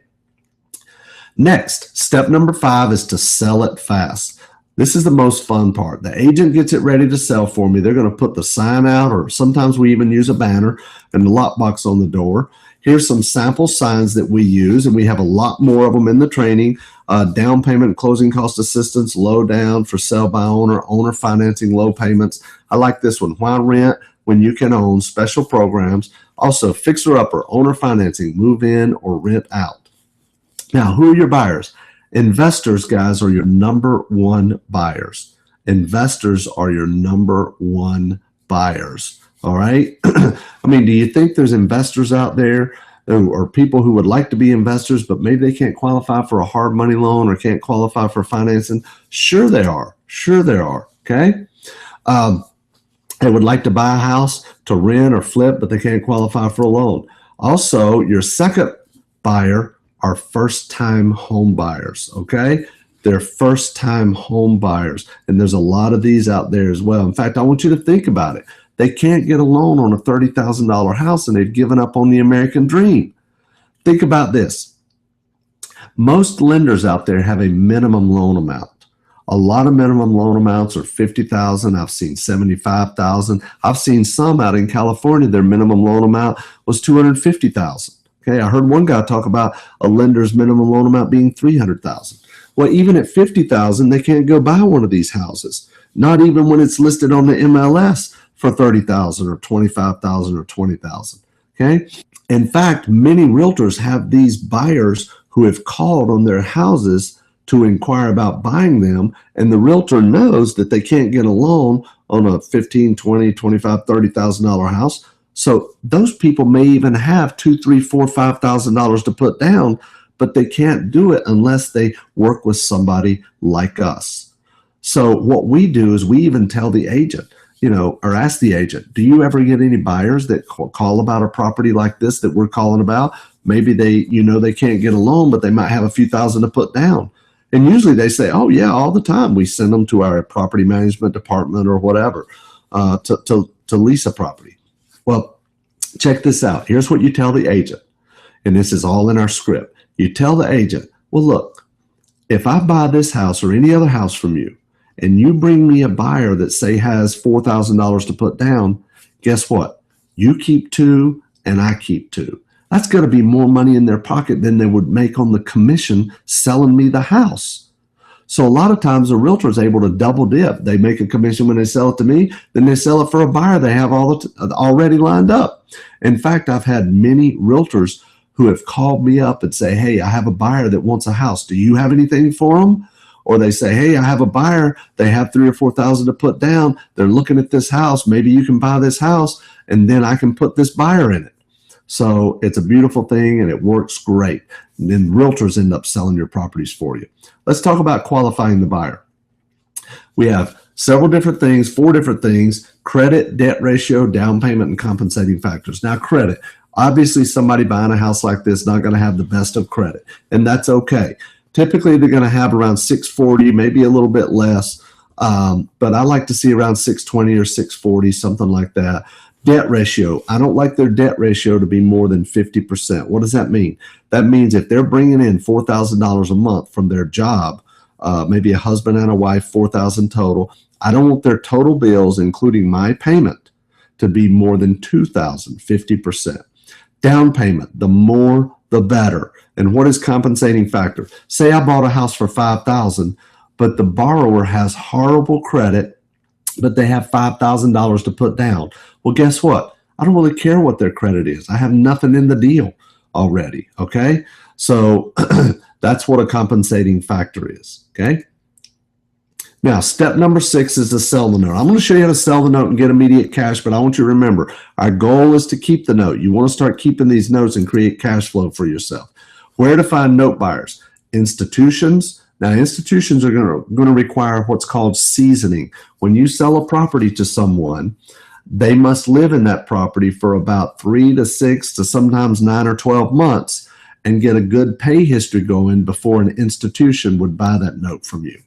Next, step number 5 is to sell it fast. This is the most fun part. The agent gets it ready to sell for me. They're going to put the sign out, or sometimes we even use a banner and the lockbox on the door. Here's some sample signs that we use, and we have a lot more of them in the training. down payment, closing cost assistance, low down for sell by owner, owner financing, low payments. I like this one. Why rent when you can own? Special programs. Also, fixer upper, owner financing, move in or rent out. Now, who are your buyers? Investors, guys, are your number one buyers. Investors are your number one buyers. All right. I mean, do you think there's investors out there or people who would like to be investors, but maybe they can't qualify for a hard money loan or can't qualify for financing? Sure they are. Sure there are. Okay. They would like to buy a house to rent or flip, but they can't qualify for a loan. Also, your second buyer are first-time home buyers. Okay. They're first-time home buyers. And there's a lot of these out there as well. In fact, I want you to think about it. They can't get a loan on a $30,000 house and they've given up on the American dream. Think about this. Most lenders out there have a minimum loan amount. A lot of minimum loan amounts are $50,000. I've seen $75,000. I've seen some out in California, their minimum loan amount was $250,000. Okay, I heard one guy talk about a lender's minimum loan amount being $300,000. Well, even at $50,000, they can't go buy one of these houses. Not even when it's listed on the MLS for $30,000 or $25,000 or $20,000. Okay. In fact, many realtors have these buyers who have called on their houses to inquire about buying them, and the realtor knows that they can't get a loan on a $15,000, $20,000, $25,000, $30,000 house. So those people may even have $2,000, $3,000, $4,000, $5,000 to put down, but they can't do it unless they work with somebody like us. So what we do is we even tell the agent, or ask the agent, do you ever get any buyers that call about a property like this that we're calling about? Maybe they can't get a loan, but they might have a few thousand to put down. And usually they say, oh yeah, all the time. We send them to our property management department or whatever to lease a property. Well, check this out. Here's what you tell the agent. And this is all in our script. You tell the agent, well, look, if I buy this house or any other house from you, and you bring me a buyer that say has $4,000 to put down, guess what? You keep $2,000 and I keep $2,000. That's going to be more money in their pocket than they would make on the commission selling me the house. So a lot of times a realtor is able to double dip. They make a commission when they sell it to me, then they sell it for a buyer they have already lined up. In fact, I've had many realtors who have called me up and say, hey, I have a buyer that wants a house. Do you have anything for them? Or they say, hey, I have a buyer. They have $3,000 or $4,000 to put down. They're looking at this house. Maybe you can buy this house and then I can put this buyer in it. So it's a beautiful thing and it works great. And then realtors end up selling your properties for you. Let's talk about qualifying the buyer. We have several different things, 4 different things: credit, debt ratio, down payment, and compensating factors. Now, credit. Obviously, somebody buying a house like this is not going to have the best of credit, and that's okay. Typically, they're going to have around 640, maybe a little bit less, but I like to see around 620 or 640, something like that. Debt ratio. I don't like their debt ratio to be more than 50%. What does that mean? That means if they're bringing in $4,000 a month from their job, maybe a husband and a wife, $4,000 total, I don't want their total bills, including my payment, to be more than $2,000, 50%. Down payment, the more, the better. And what is compensating factor? Say I bought a house for $5,000, but the borrower has horrible credit, but they have $5,000 to put down. Well, guess what? I don't really care what their credit is. I have nothing in the deal already. Okay. So that's what a compensating factor is. Okay. Now, step number 6 is to sell the note. I'm going to show you how to sell the note and get immediate cash, but I want you to remember, our goal is to keep the note. You want to start keeping these notes and create cash flow for yourself. Where to find note buyers? Institutions. Now, institutions are going to require what's called seasoning. When you sell a property to someone, they must live in that property for about 3 to 6 to sometimes 9 or 12 months and get a good pay history going before an institution would buy that note from you.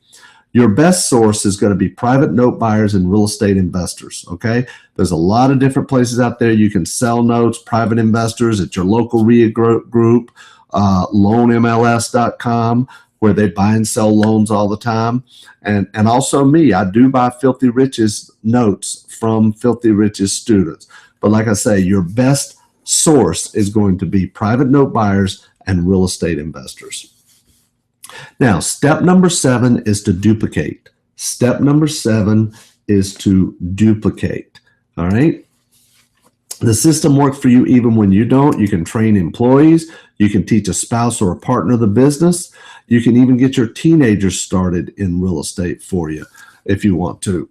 Your best source is going to be private note buyers and real estate investors, okay? There's a lot of different places out there you can sell notes, private investors at your local REIA group, loanmls.com, where they buy and sell loans all the time. And also me, I do buy Filthy Rich's notes from Filthy Rich's students. But like I say, your best source is going to be private note buyers and real estate investors. Now, step number 7 is to duplicate. Step number 7 is to duplicate. All right. The system works for you even when you don't. You can train employees. You can teach a spouse or a partner of the business. You can even get your teenagers started in real estate for you if you want to.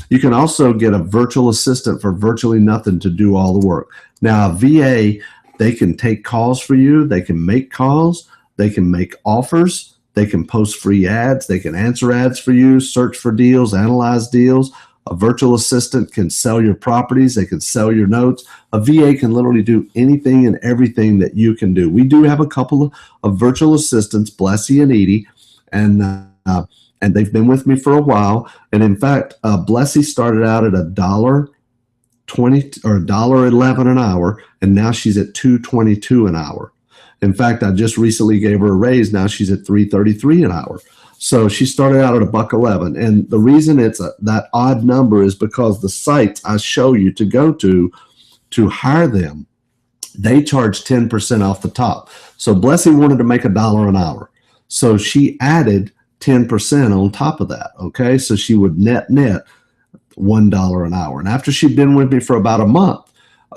You can also get a virtual assistant for virtually nothing to do all the work. Now, a VA, they can take calls for you. They can make calls. They can make offers. They can post free ads. They can answer ads for you, search for deals, analyze deals. A virtual assistant can sell your properties. They can sell your notes. A VA can literally do anything and everything that you can do. We do have a couple of virtual assistants, Blessy and Edie, and they've been with me for a while. And in fact, Blessy started out at $1.20 or $1.11 an hour, and now she's at $2.22 an hour. In fact, I just recently gave her a raise. Now she's at $3.33 an hour. So she started out at $1.11. And the reason it's that odd number is because the sites I show you to go to hire them, they charge 10% off the top. So Blessy wanted to make $1 an hour. So she added 10% on top of that. Okay. So she would net $1 an hour. And after she'd been with me for about a month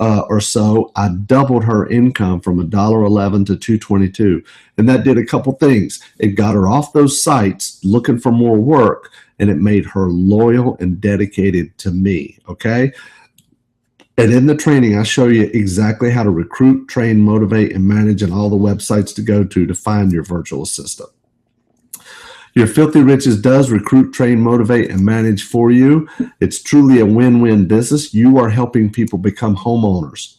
or so, I doubled her income from $1.11 to $2.22. And that did a couple things. It got her off those sites looking for more work, and it made her loyal and dedicated to me. Okay. And in the training, I show you exactly how to recruit, train, motivate, and manage, and all the websites to go to find your virtual assistant. Your Filthy Riches does recruit, train, motivate, and manage for you. It's truly a win-win business. You are helping people become homeowners.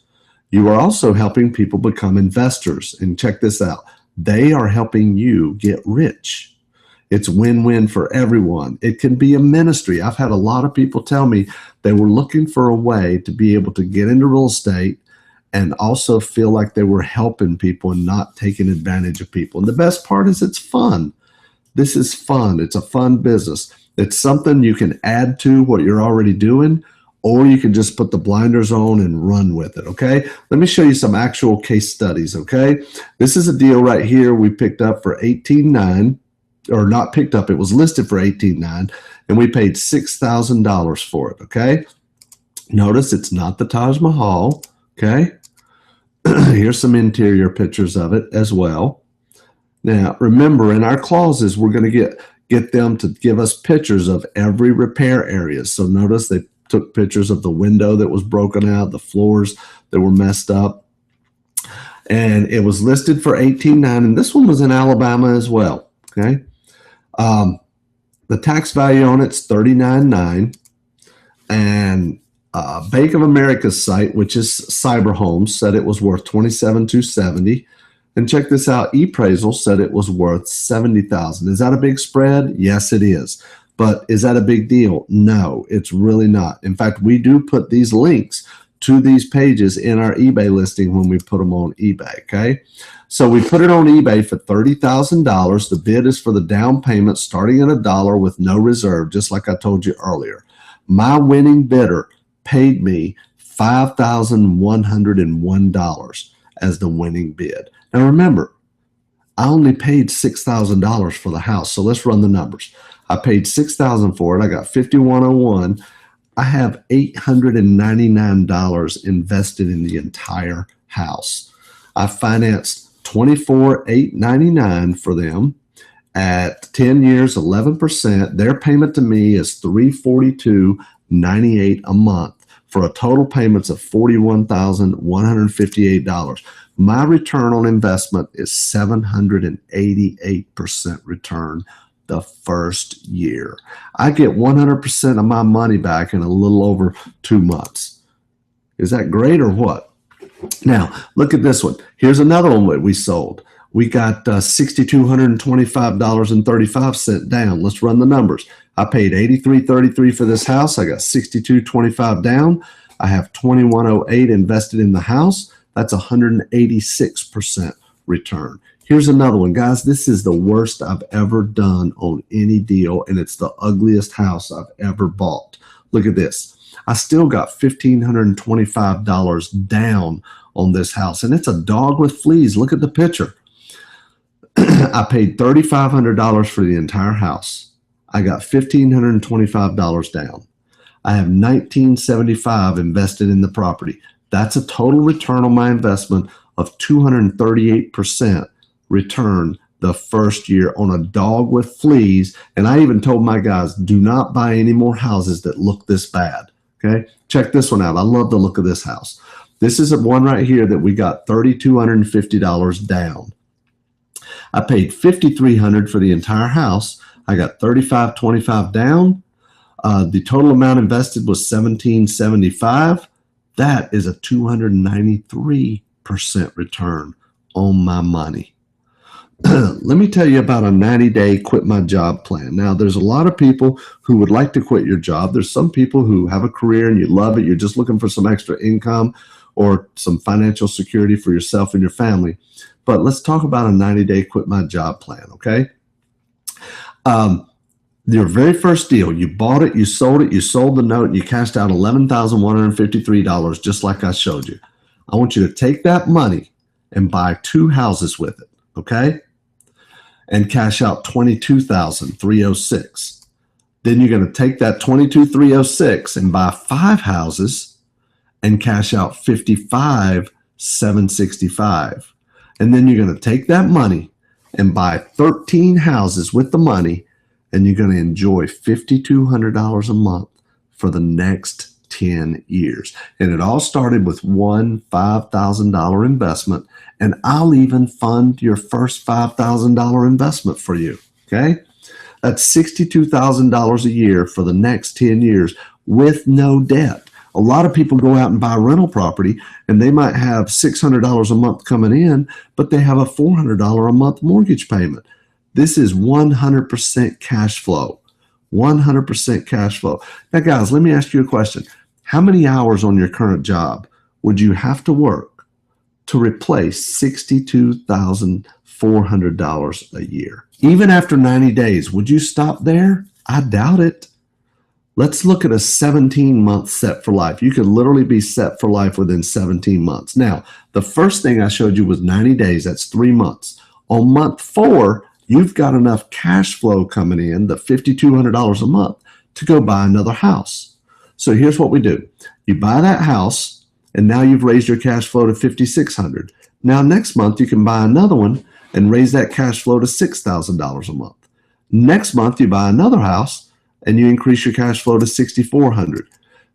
You are also helping people become investors. And check this out. They are helping you get rich. It's win-win for everyone. It can be a ministry. I've had a lot of people tell me they were looking for a way to be able to get into real estate and also feel like they were helping people and not taking advantage of people. And the best part is it's fun. This is fun. It's a fun business. It's something you can add to what you're already doing, or you can just put the blinders on and run with it, okay? Let me show you some actual case studies, okay? This is a deal right here we picked up for $18,900, or not picked up, it was listed for $18,900, and we paid $6,000 for it, okay? Notice it's not the Taj Mahal, okay? Here's some interior pictures of it as well. Now, remember, in our clauses, we're going to get them to give us pictures of every repair area. So notice they took pictures of the window that was broken out, the floors that were messed up. And it was listed for $18,900, and this one was in Alabama as well, okay? The tax value on it's $39,900, and Bank of America's site, which is Cyber Homes, said it was worth $27,270. And check this out, ePraisal said it was worth $70,000. Is that a big spread? Yes, it is. But is that a big deal? No, it's really not. In fact, we do put these links to these pages in our eBay listing when we put them on eBay, okay? So we put it on eBay for $30,000. The bid is for the down payment starting at $1 with no reserve, just like I told you earlier. My winning bidder paid me $5,101 as the winning bid. Now remember, I only paid $6,000 for the house. So let's run the numbers. I paid $6,000 for it. I got $5,101. I have $899 invested in the entire house. I financed $24,899 for them at 10 years, 11%. Their payment to me is $342.98 a month for a total payments of $41,158. My return on investment is 788% return the first year. I get 100% of my money back in a little over 2 months. Is that great or what? Now, look at this one. Here's another one that we sold. We got $6,225.35 down. Let's run the numbers. I paid $83.33 for this house. I got $62.25 down. I have $21.08 invested in the house. That's 186% return. Here's another one. Guys, this is the worst I've ever done on any deal, and it's the ugliest house I've ever bought. Look at this. I still got $1,525 down on this house, and it's a dog with fleas. Look at the picture. I paid $3,500 for the entire house. I got $1,525 down. I have $1,975 invested in the property. That's a total return on my investment of 238% return the first year on a dog with fleas. And I even told my guys, do not buy any more houses that look this bad. Okay, check this one out. I love the look of this house. This is one right here that we got $3,250 down. I paid $5,300 for the entire house. I got $3,525 down. The total amount invested was $1,775. That is a 293% return on my money. Let me tell you about a 90-day quit my job plan. Now, there's a lot of people who would like to quit your job. There's some people who have a career and you love it. You're just looking for some extra income or some financial security for yourself and your family. But let's talk about a 90-day quit my job plan, okay? Your very first deal, you bought it, you sold the note, and you cashed out $11,153, just like I showed you. I want you to take that money and buy 2 houses with it, okay? And cash out $22,306. Then you're going to take that $22,306 and buy 5 houses and cash out $55,765. And then you're going to take that money and buy 13 houses with the money, and you're going to enjoy $5,200 a month for the next 10 years. And it all started with one $5,000 investment, and I'll even fund your first $5,000 investment for you, okay? That's $62,000 a year for the next 10 years with no debt. A lot of people go out and buy rental property, and they might have $600 a month coming in, but they have a $400 a month mortgage payment. This is 100% cash flow. 100% cash flow. Now, guys, let me ask you a question. How many hours on your current job would you have to work to replace $62,400 a year? Even after 90 days, would you stop there? I doubt it. Let's look at a 17-month set for life. You could literally be set for life within 17 months. Now, the first thing I showed you was 90 days. That's 3 months. On month 4, you've got enough cash flow coming in, the $5,200 a month, to go buy another house. So here's what we do. You buy that house, and now you've raised your cash flow to $5,600. Now next month, you can buy another one and raise that cash flow to $6,000 a month. Next month, you buy another house, and you increase your cash flow to $6,400,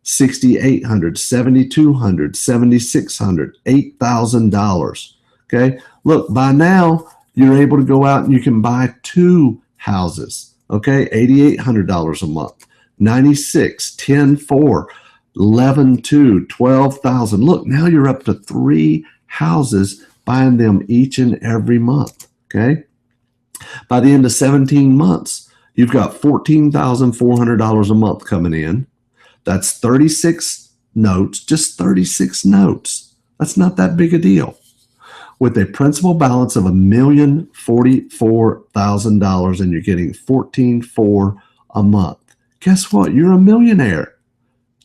$6,800, $7,200, $7,600, $8,000. Okay, look, by now you're able to go out and you can buy 2 houses. Okay, $8,800 a month, $96,000, $10,400, $11,200, $12,000. Look, now you're up to 3 houses, buying them each and every month. Okay, by the end of 17 months. You've got $14,400 a month coming in. That's 36 notes, just 36 notes. That's not that big a deal. With a principal balance of $1,044,000 and you're getting $14,400 a month. Guess what? You're a millionaire.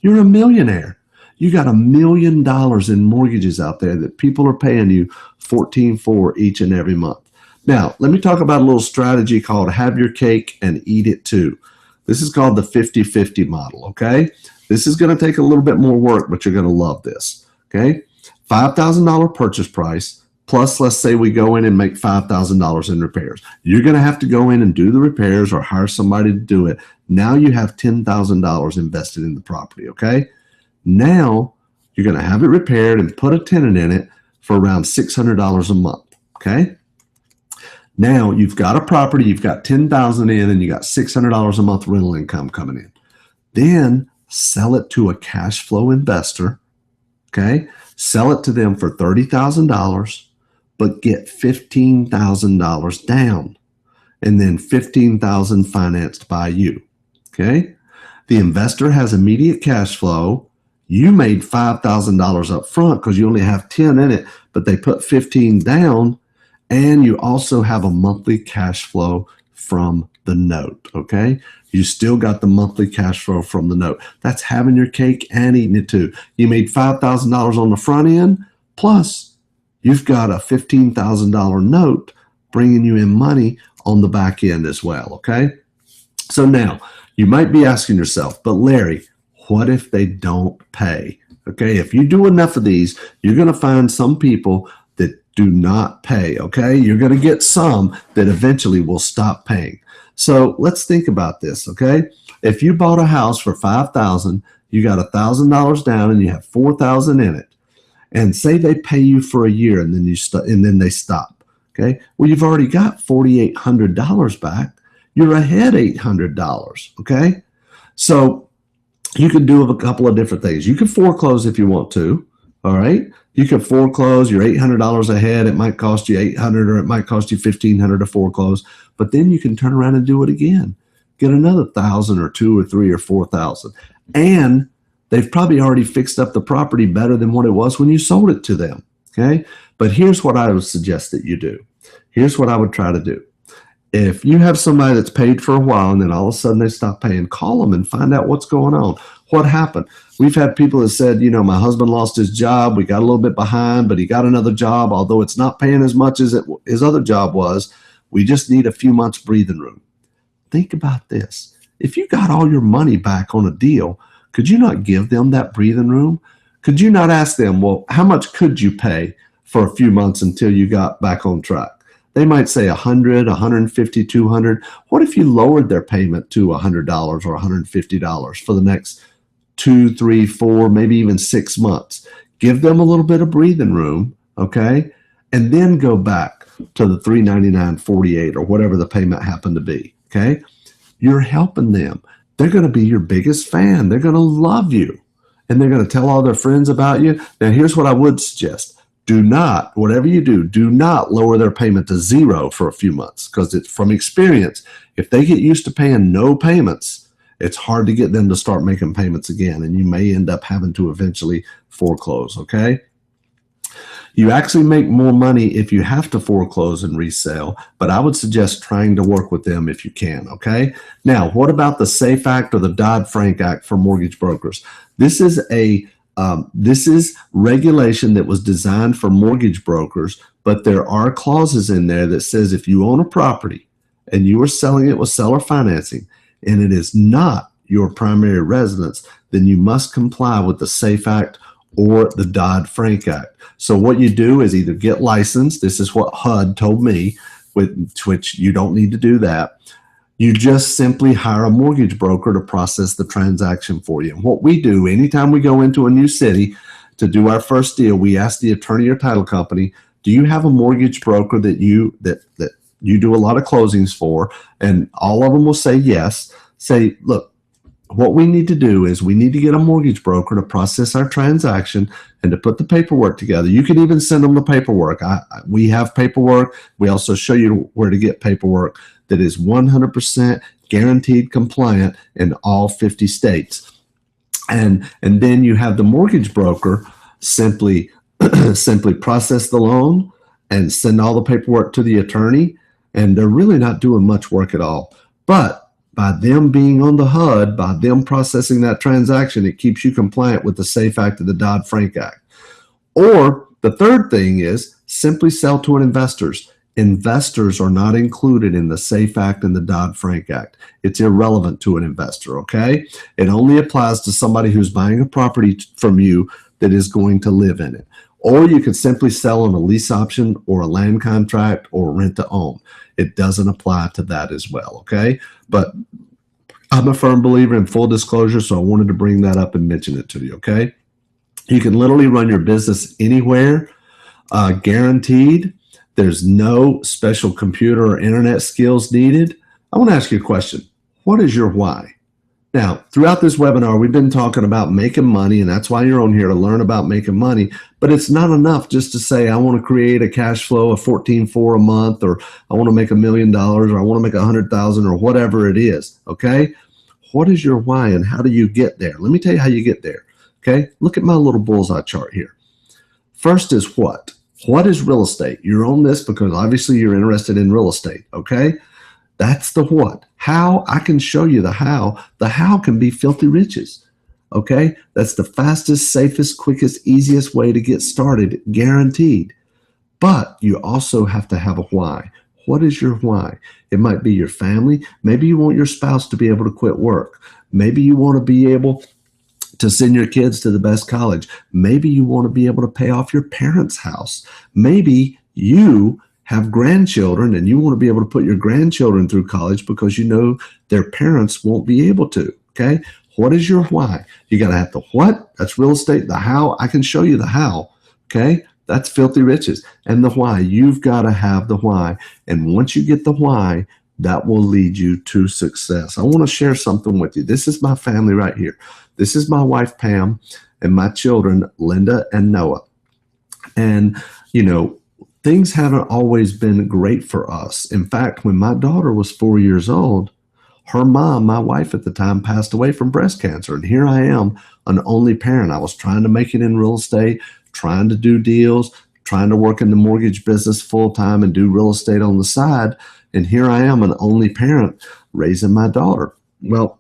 You're a millionaire. You got $1 million in mortgages out there that people are paying you $14,400 each and every month. Now, let me talk about a little strategy called have your cake and eat it too. This is called the 50-50 model, okay? This is going to take a little bit more work, but you're going to love this, okay? $5,000 purchase price, plus let's say we go in and make $5,000 in repairs. You're going to have to go in and do the repairs or hire somebody to do it. Now you have $10,000 invested in the property, okay? Now you're going to have it repaired and put a tenant in it for around $600 a month, okay? Now you've got a property, you've got $10,000 in, and you got $600 a month rental income coming in. Then sell it to a cash flow investor, okay? Sell it to them for $30,000, but get $15,000 down, and then $15,000 financed by you, okay? The investor has immediate cash flow. You made $5,000 up front because you only have 10 in it, but they put 15 down. And you also have a monthly cash flow from the note, okay? You still got the monthly cash flow from the note. That's having your cake and eating it too. You made $5,000 on the front end, plus you've got a $15,000 note bringing you in money on the back end as well, okay? So now, you might be asking yourself, but Larry, what if they don't pay? Okay, if you do enough of these, you're going to find some people that do not pay, okay? You're going to get some that eventually will stop paying. So let's think about this, okay? If you bought a house for $5,000, you got $1,000 down and you have $4,000 in it, and say they pay you for a year and then they stop, okay? Well, you've already got $4,800 back. You're ahead $800, okay? So you can do a couple of different things. You can foreclose if you want to, all right? You can foreclose. You're $800 ahead. It might cost you $800 or it might cost you $1,500 to foreclose, but then you can turn around and do it again. Get another 1,000 or 2 or 3 or 4,000. And they've probably already fixed up the property better than what it was when you sold it to them, okay? But here's what I would suggest that you do. Here's what I would try to do. If you have somebody that's paid for a while and then all of a sudden they stop paying, call them and find out what's going on. What happened? We've had people that said, you know, my husband lost his job. We got a little bit behind, but he got another job. Although it's not paying as much as his other job was, we just need a few months breathing room. Think about this. If you got all your money back on a deal, could you not give them that breathing room? Could you not ask them, well, how much could you pay for a few months until you got back on track? They might say $100, $150, $200. What if you lowered their payment to $100 or $150 for the next 2, 3, 4, maybe even 6 months? Give them a little bit of breathing room, okay? And then go back to the $399.48 or whatever the payment happened to be, okay? You're helping them. They're going to be your biggest fan. They're going to love you. And they're going to tell all their friends about you. Now, here's what I would suggest. Do not, whatever you do not lower their payment to 0 for a few months, because it's from experience. If they get used to paying no payments, it's hard to get them to start making payments again, and you may end up having to eventually foreclose, okay? You actually make more money if you have to foreclose and resell, but I would suggest trying to work with them if you can, okay? Now, what about the SAFE Act or the Dodd-Frank Act for mortgage brokers? This is regulation that was designed for mortgage brokers, but there are clauses in there that says if you own a property and you are selling it with seller financing and it is not your primary residence, then you must comply with the SAFE Act or the Dodd-Frank Act. So what you do is either get licensed. This is what HUD told me, which you don't need to do that. You just simply hire a mortgage broker to process the transaction for you. And what we do, anytime we go into a new city to do our first deal, we ask the attorney or title company, do you have a mortgage broker that you do a lot of closings for? And all of them will say yes. Say, look, what we need to do is we need to get a mortgage broker to process our transaction and to put the paperwork together. You can even send them the paperwork. We have paperwork. We also show you where to get paperwork that is 100% guaranteed compliant in all 50 states. And then you have the mortgage broker simply process the loan and send all the paperwork to the attorney, and they're really not doing much work at all. But by them being on the HUD, by them processing that transaction, it keeps you compliant with the SAFE Act and the Dodd-Frank Act. Or the third thing is simply sell to an investors. Investors are not included in the SAFE Act and the Dodd-Frank Act. It's irrelevant to an investor, okay? It only applies to somebody who's buying a property from you that is going to live in it. Or you can simply sell on a lease option or a land contract or rent to own. It doesn't apply to that as well, okay? But I'm a firm believer in full disclosure, so I wanted to bring that up and mention it to you, okay? You can literally run your business anywhere, guaranteed. There's no special computer or internet skills needed. I want to ask you a question. What is your why? Now, throughout this webinar, we've been talking about making money, and that's why you're on here, to learn about making money. But it's not enough just to say, I want to create a cash flow of $14,400 a month, or I want to make $1 million, or I want to make $100,000, or whatever it is, okay? What is your why, and how do you get there? Let me tell you how you get there, okay? Look at my little bullseye chart here. First is what? What is real estate? You're on this because obviously you're interested in real estate, okay? That's the what. How? I can show you the how. The how can be filthy riches, okay? That's the fastest, safest, quickest, easiest way to get started, guaranteed. But you also have to have a why. What is your why? It might be your family. Maybe you want your spouse to be able to quit work. Maybe you want to be able to send your kids to the best college. Maybe you want to be able to pay off your parents' house. Maybe you have grandchildren and you want to be able to put your grandchildren through college because you know their parents won't be able to. Okay. What is your why? You got to have the what. That's real estate. The how. I can show you the how. Okay. That's Filthy Riches. And the why. You've got to have the why. And once you get the why, that will lead you to success. I want to share something with you. This is my family right here. This is my wife, Pam, and my children, Linda and Noah. And, you know, things haven't always been great for us. In fact, when my daughter was 4 years old, her mom, my wife at the time, passed away from breast cancer. And here I am, an only parent. I was trying to make it in real estate, trying to do deals, trying to work in the mortgage business full time and do real estate on the side. And here I am, an only parent, raising my daughter. Well,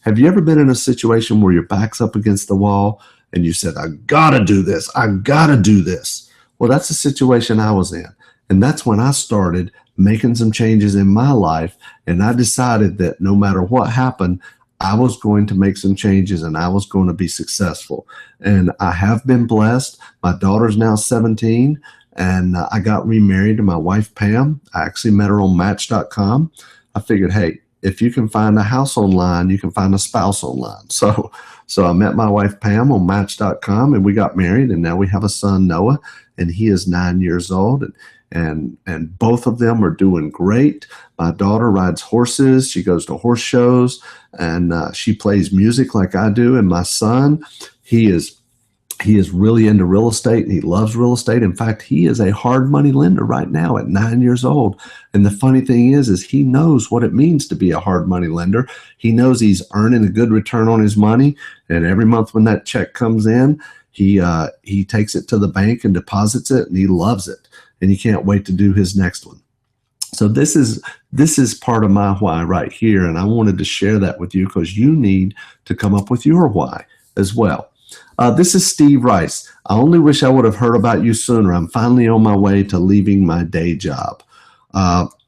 have you ever been in a situation where your back's up against the wall and you said, I gotta do this, I gotta do this? Well, that's the situation I was in. And that's when I started making some changes in my life. And I decided that no matter what happened, I was going to make some changes and I was going to be successful. And I have been blessed. My daughter's now 17 and I got remarried to my wife, Pam. I actually met her on Match.com. I figured, hey, if you can find a house online, you can find a spouse online. So I met my wife, Pam, on Match.com, and we got married, and now we have a son, Noah, and he is 9 years old, and both of them are doing great. My daughter rides horses. She goes to horse shows, and she plays music like I do. And my son, he is really into real estate, and he loves real estate. In fact, he is a hard money lender right now at 9 years old. And the funny thing is he knows what it means to be a hard money lender. He knows he's earning a good return on his money. And every month when that check comes in, he takes it to the bank and deposits it, and he loves it. And he can't wait to do his next one. So this is part of my why right here. And I wanted to share that with you because you need to come up with your why as well. This is Steve Rice. I only wish I would have heard about you sooner. I'm finally on my way to leaving my day job.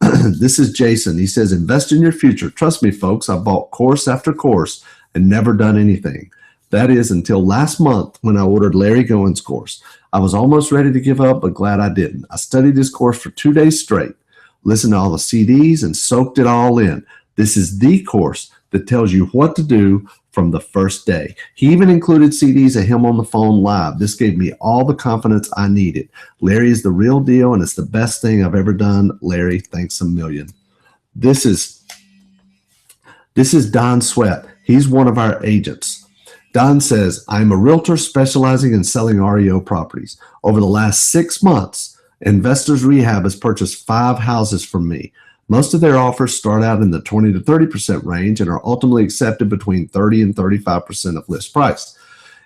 This is Jason. He says, invest in your future. Trust me, folks, I bought course after course and never done anything. That is until last month when I ordered Larry Gowen's course. I was almost ready to give up, but glad I didn't. I studied his course for 2 days straight, listened to all the CDs, and soaked it all in. This is the course that tells you what to do from the first day. He even included CDs of him on the phone live. This gave me all the confidence I needed. Larry is the real deal, and it's the best thing I've ever done. Larry, thanks a million. This is Don Sweat. He's one of our agents. Don says, I'm a realtor specializing in selling REO properties. Over the last 6 months, Investors Rehab has purchased 5 houses from me. Most of their offers start out in the 20 to 30% range and are ultimately accepted between 30 and 35% of list price.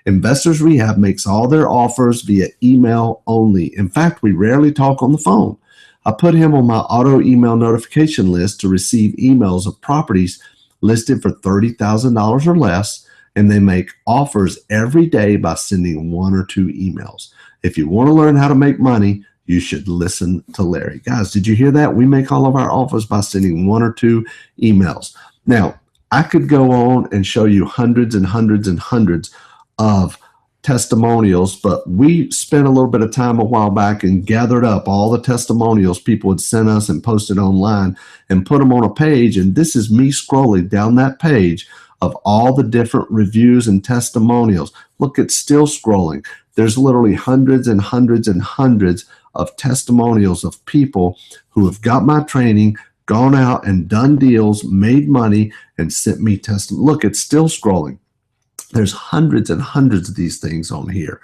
Investors Rehab makes all their offers via email only. In fact, we rarely talk on the phone. I put him on my auto email notification list to receive emails of properties listed for $30,000 or less, and they make offers every day by sending 1 or 2 emails. If you want to learn how to make money, you should listen to Larry. Guys, did you hear that? We make all of our offers by sending 1 or 2 emails. Now, I could go on and show you hundreds and hundreds and hundreds of testimonials, but we spent a little bit of time a while back and gathered up all the testimonials people had sent us and posted online and put them on a page. And this is me scrolling down that page of all the different reviews and testimonials. Look, it's still scrolling. There's literally hundreds and hundreds and hundreds of testimonials of people who have got my training, gone out and done deals, made money, and sent me testimony. Look, it's still scrolling. There's hundreds and hundreds of these things on here.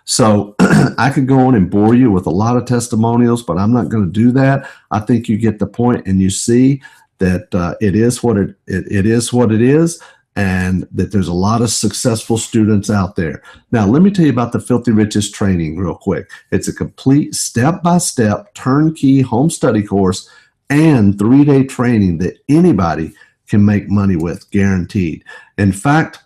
So I could go on and bore you with a lot of testimonials, but I'm not going to do that. I think you get the point and you see that it is what it is, and that there's a lot of successful students out there. Now, let me tell you about the Filthy Riches training real quick. It's a complete step-by-step turnkey home study course and 3-day training that anybody can make money with, guaranteed. In fact,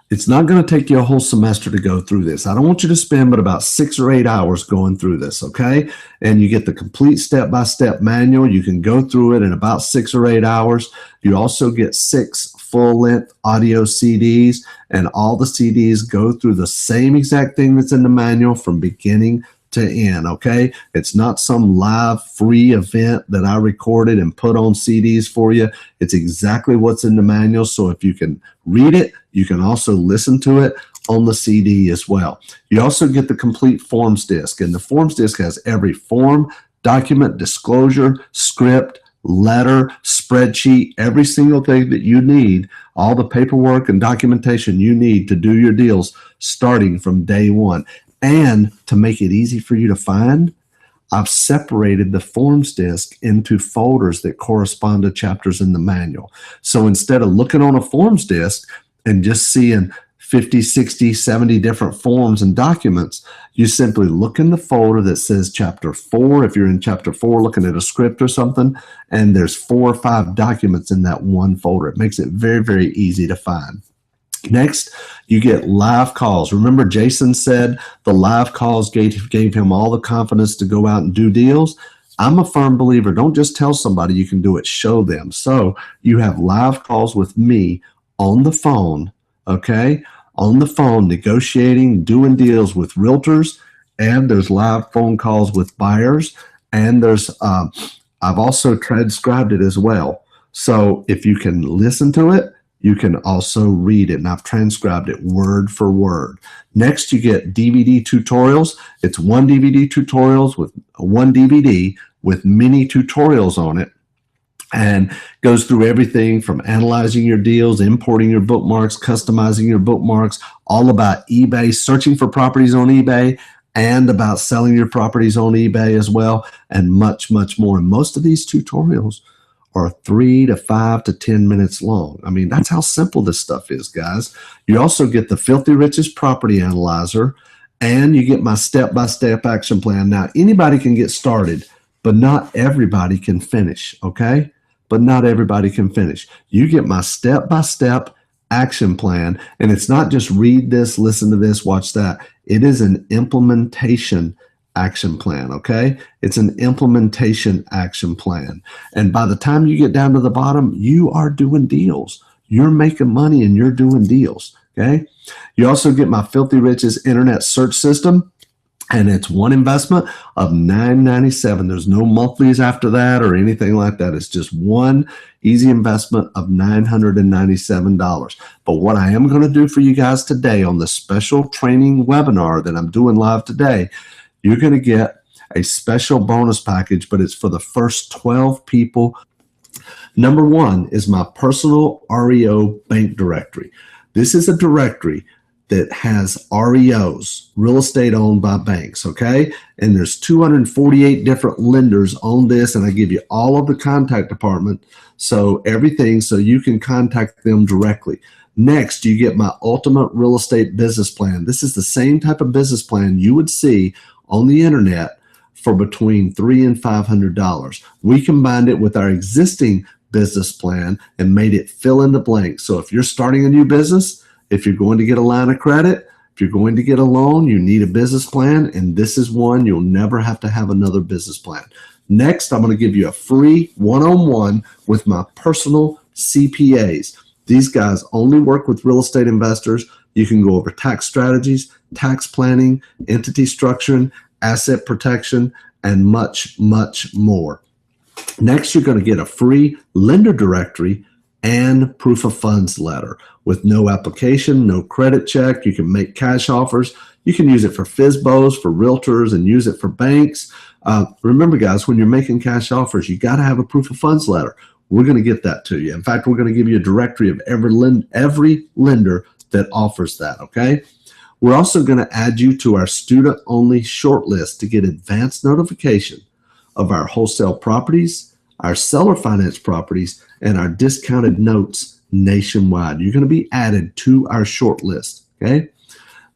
It's not going to take you a whole semester to go through this. I don't want you to spend but about 6 or 8 hours going through this, okay? And you get the complete step-by-step manual. You can go through it in about 6 or 8 hours. You also get 6 full-length audio CDs, and all the CDs go through the same exact thing that's in the manual from beginning to end, okay? It's not some live free event that I recorded and put on CDs for you. It's exactly what's in the manual. So if you can read it, you can also listen to it on the CD as well. You also get the complete forms disc, and the forms disc has every form, document, disclosure, script, letter, spreadsheet, every single thing that you need, all the paperwork and documentation you need to do your deals starting from day one. And to make it easy for you to find, I've separated the forms disc into folders that correspond to chapters in the manual. So instead of looking on a forms disc and just seeing 50, 60, 70 different forms and documents, you simply look in the folder that says chapter 4. If you're in chapter 4 looking at a script or something, and there's 4 or 5 documents in that one folder. It makes it very, very easy to find. Next, you get live calls. Remember, Jason said the live calls gave him all the confidence to go out and do deals. I'm a firm believer. Don't just tell somebody you can do it, show them. So you have live calls with me on the phone, okay? On the phone, negotiating, doing deals with realtors, and there's live phone calls with buyers, and there's I've also transcribed it as well. So if you can listen to it, you can also read it, and I've transcribed it word for word. Next, you get DVD tutorials. It's one DVD with mini tutorials on it, and goes through everything from analyzing your deals, importing your bookmarks, customizing your bookmarks, all about eBay, searching for properties on eBay, and about selling your properties on eBay as well, and much, much more. And most of these tutorials are 3 to 5 to 10 minutes long. I mean, that's how simple this stuff is, guys. You also get the Filthy Riches Property Analyzer, and you get my step-by-step action plan. Now, anybody can get started, but not everybody can finish, okay? But not everybody can finish. You get my step-by-step action plan, and it's not just read this, listen to this, watch that. It is an implementation action plan, okay? It's an implementation action plan. And by the time you get down to the bottom, you are doing deals. You're making money and you're doing deals, okay? You also get my Filthy Riches Internet Search System, and it's one investment of $9.97. There's no monthlies after that or anything like that. It's just one easy investment of $997. But what I am going to do for you guys today on the special training webinar that I'm doing live today, you're going to get a special bonus package, but it's for the first 12 people. Number 1 is my personal REO bank directory. This is a directory that has REOs, real estate owned by banks, okay? And there's 248 different lenders on this, and I give you all of the contact department, so everything, so you can contact them directly. Next, you get my ultimate real estate business plan. This is the same type of business plan you would see on the internet for between $300 and $500. We combined it with our existing business plan and made it fill in the blank. So if you're starting a new business, if you're going to get a line of credit, if you're going to get a loan, you need a business plan, and this is one. You'll never have to have another business plan. Next, I'm going to give you a free one-on-one with my personal CPAs. These guys only work with real estate investors. You can go over tax strategies, tax planning, entity structuring, asset protection, and much, much more. Next, you're going to get a free lender directory and proof of funds letter with no application, no credit check. You can make cash offers. You can use it for FSBOs, for realtors, and use it for banks. Remember, guys, when you're making cash offers, you got to have a proof of funds letter. We're going to get that to you. In fact, we're going to give you a directory of every lender that offers that, okay? We're also going to add you to our student-only shortlist to get advanced notification of our wholesale properties, our seller finance properties, and our discounted notes nationwide. You're going to be added to our shortlist, okay?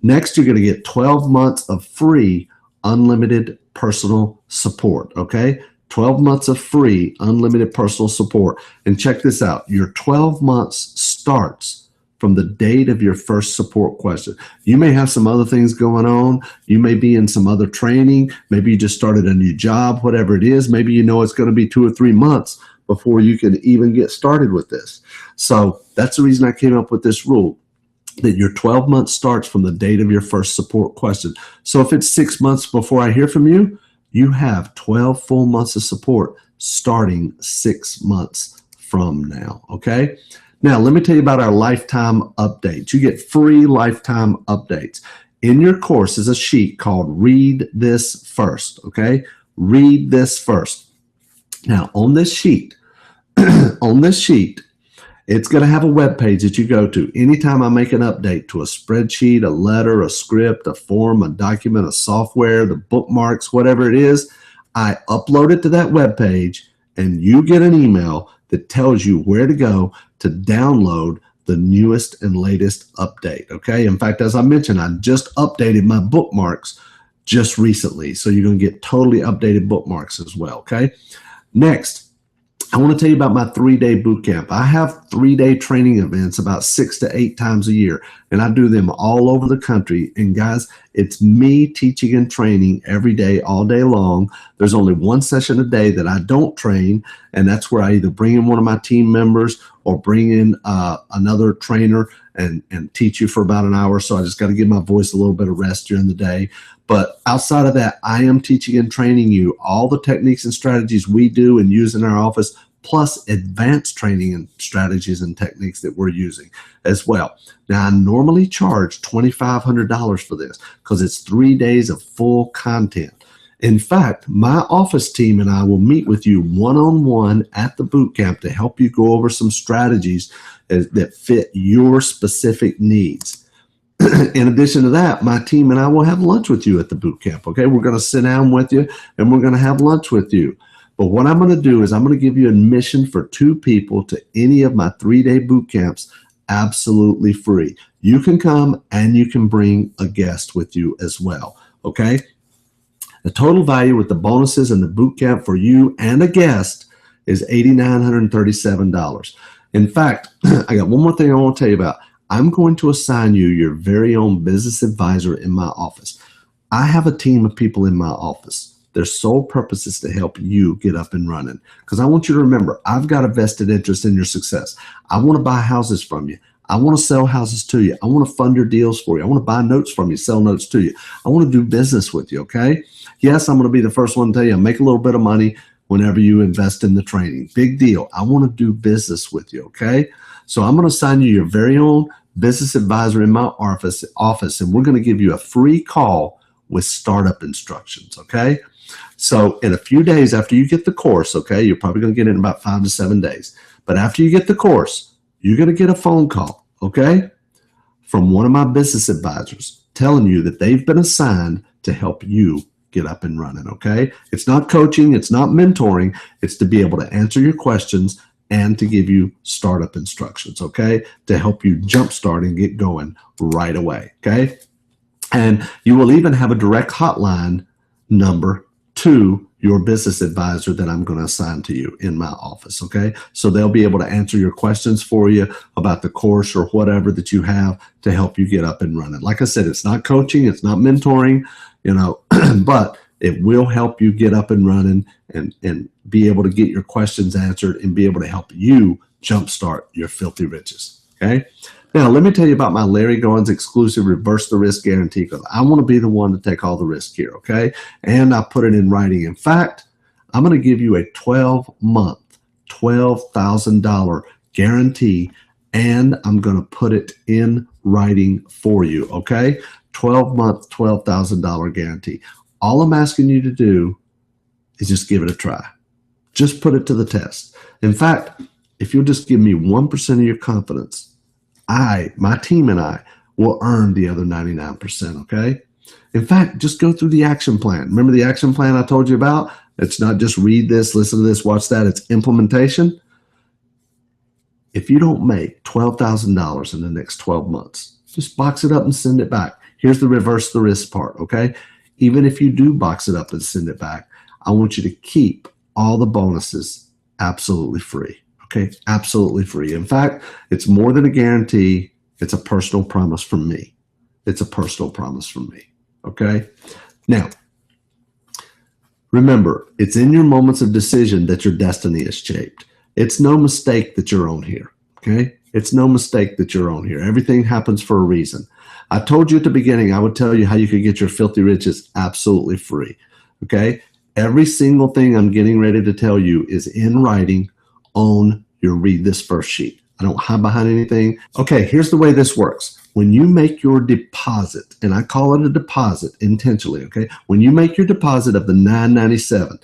Next, you're going to get 12 months of free unlimited personal support, okay? 12 months of free unlimited personal support. And check this out. Your 12 months starts from the date of your first support question. You may have some other things going on. You may be in some other training. Maybe you just started a new job, whatever it is. Maybe you know it's going to be 2 or 3 months before you can even get started with this. So that's the reason I came up with this rule, that your 12 months starts from the date of your first support question. So if it's 6 months before I hear from you, you have 12 full months of support starting 6 months from now, okay? Now, let me tell you about our lifetime updates. You get free lifetime updates. In your course is a sheet called Read This First, okay? Read This First. Now, on this sheet, it's going to have a web page that you go to. Anytime I make an update to a spreadsheet, a letter, a script, a form, a document, a software, the bookmarks, whatever it is, I upload it to that web page, and you get an email that tells you where to go to download the newest and latest update, okay? In fact, as I mentioned, I just updated my bookmarks just recently, so you're going to get totally updated bookmarks as well, okay? Next, I want to tell you about my 3-day boot camp. I have 3-day training events about 6 to 8 times a year, and I do them all over the country. And guys, it's me teaching and training every day, all day long. There's only one session a day that I don't train, and that's where I either bring in one of my team members or bring in another trainer and teach you for about an hour. So I just got to give my voice a little bit of rest during the day. But outside of that, I am teaching and training you all the techniques and strategies we do and use in our office, plus advanced training and strategies and techniques that we're using as well. Now, I normally charge $2,500 for this because it's 3 days of full content. In fact, my office team and I will meet with you one-on-one at the boot camp to help you go over some strategies that fit your specific needs. In addition to that, my team and I will have lunch with you at the boot camp, okay? We're going to sit down with you and we're going to have lunch with you. But what I'm going to do is I'm going to give you admission for 2 people to any of my 3-day boot camps absolutely free. You can come and you can bring a guest with you as well, okay? The total value with the bonuses and the boot camp for you and a guest is $8,937. In fact, I got one more thing I want to tell you about. I'm going to assign you your very own business advisor in my office. I have a team of people in my office. Their sole purpose is to help you get up and running. Because I want you to remember, I've got a vested interest in your success. I want to buy houses from you. I want to sell houses to you. I want to fund your deals for you. I want to buy notes from you, sell notes to you. I want to do business with you, okay? Yes, I'm going to be the first one to tell you, I make a little bit of money whenever you invest in the training. Big deal. I want to do business with you, okay? So I'm going to assign you your very own business advisor in my office, and we're going to give you a free call with startup instructions, okay? So in a few days after you get the course, okay, you're probably going to get it in about 5 to 7 days. But after you get the course, you're going to get a phone call, okay, from one of my business advisors telling you that they've been assigned to help you get up and running, okay? It's not coaching. It's not mentoring. It's to be able to answer your questions and to give you startup instructions, okay, to help you jumpstart and get going right away, okay? And you will even have a direct hotline number to your business advisor that I'm going to assign to you in my office, okay? So they'll be able to answer your questions for you about the course or whatever that you have to help you get up and running. Like I said, it's not coaching, it's not mentoring, you know, but it will help you get up and running and be able to get your questions answered and be able to help you jumpstart your filthy riches, okay? Now, let me tell you about my Larry Goins exclusive Reverse the Risk guarantee, because I want to be the one to take all the risk here, okay? And I put it in writing. In fact, I'm going to give you a 12-month, $12,000 guarantee, and I'm going to put it in writing for you, okay? 12-month, $12,000 guarantee. All I'm asking you to do is just give it a try. Just put it to the test. In fact, if you'll just give me 1% of your confidence, my team and I will earn the other 99%, okay? In fact, just go through the action plan. Remember the action plan I told you about? It's not just read this, listen to this, watch that. It's implementation. If you don't make $12,000 in the next 12 months, just box it up and send it back. Here's the reverse the risk part, okay? Even if you do box it up and send it back, I want you to keep all the bonuses absolutely free. Okay, absolutely free. In fact, it's more than a guarantee. It's a personal promise from me. It's a personal promise from me. Okay? Now, remember, it's in your moments of decision that your destiny is shaped. It's no mistake that you're on here. Okay? It's no mistake that you're on here. Everything happens for a reason. I told you at the beginning, I would tell you how you could get your filthy riches absolutely free. Okay? Every single thing I'm getting ready to tell you is in writing on your Read This First sheet. I don't hide behind anything. Okay, here's the way this works. When you make your deposit, and I call it a deposit intentionally, okay? When you make your deposit of the $997,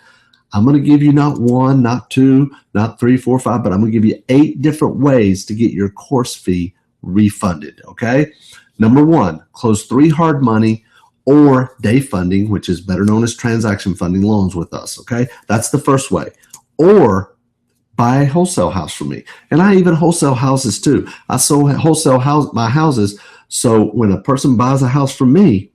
I'm going to give you not one, not two, not three, four, five, but I'm going to give you 8 different ways to get your course fee refunded, okay? Number 1, close 3 hard money or day funding, which is better known as transaction funding loans with us, okay? That's the first way. Or buy a wholesale house from me. And I even wholesale houses too. I sold my houses. So when a person buys a house from me,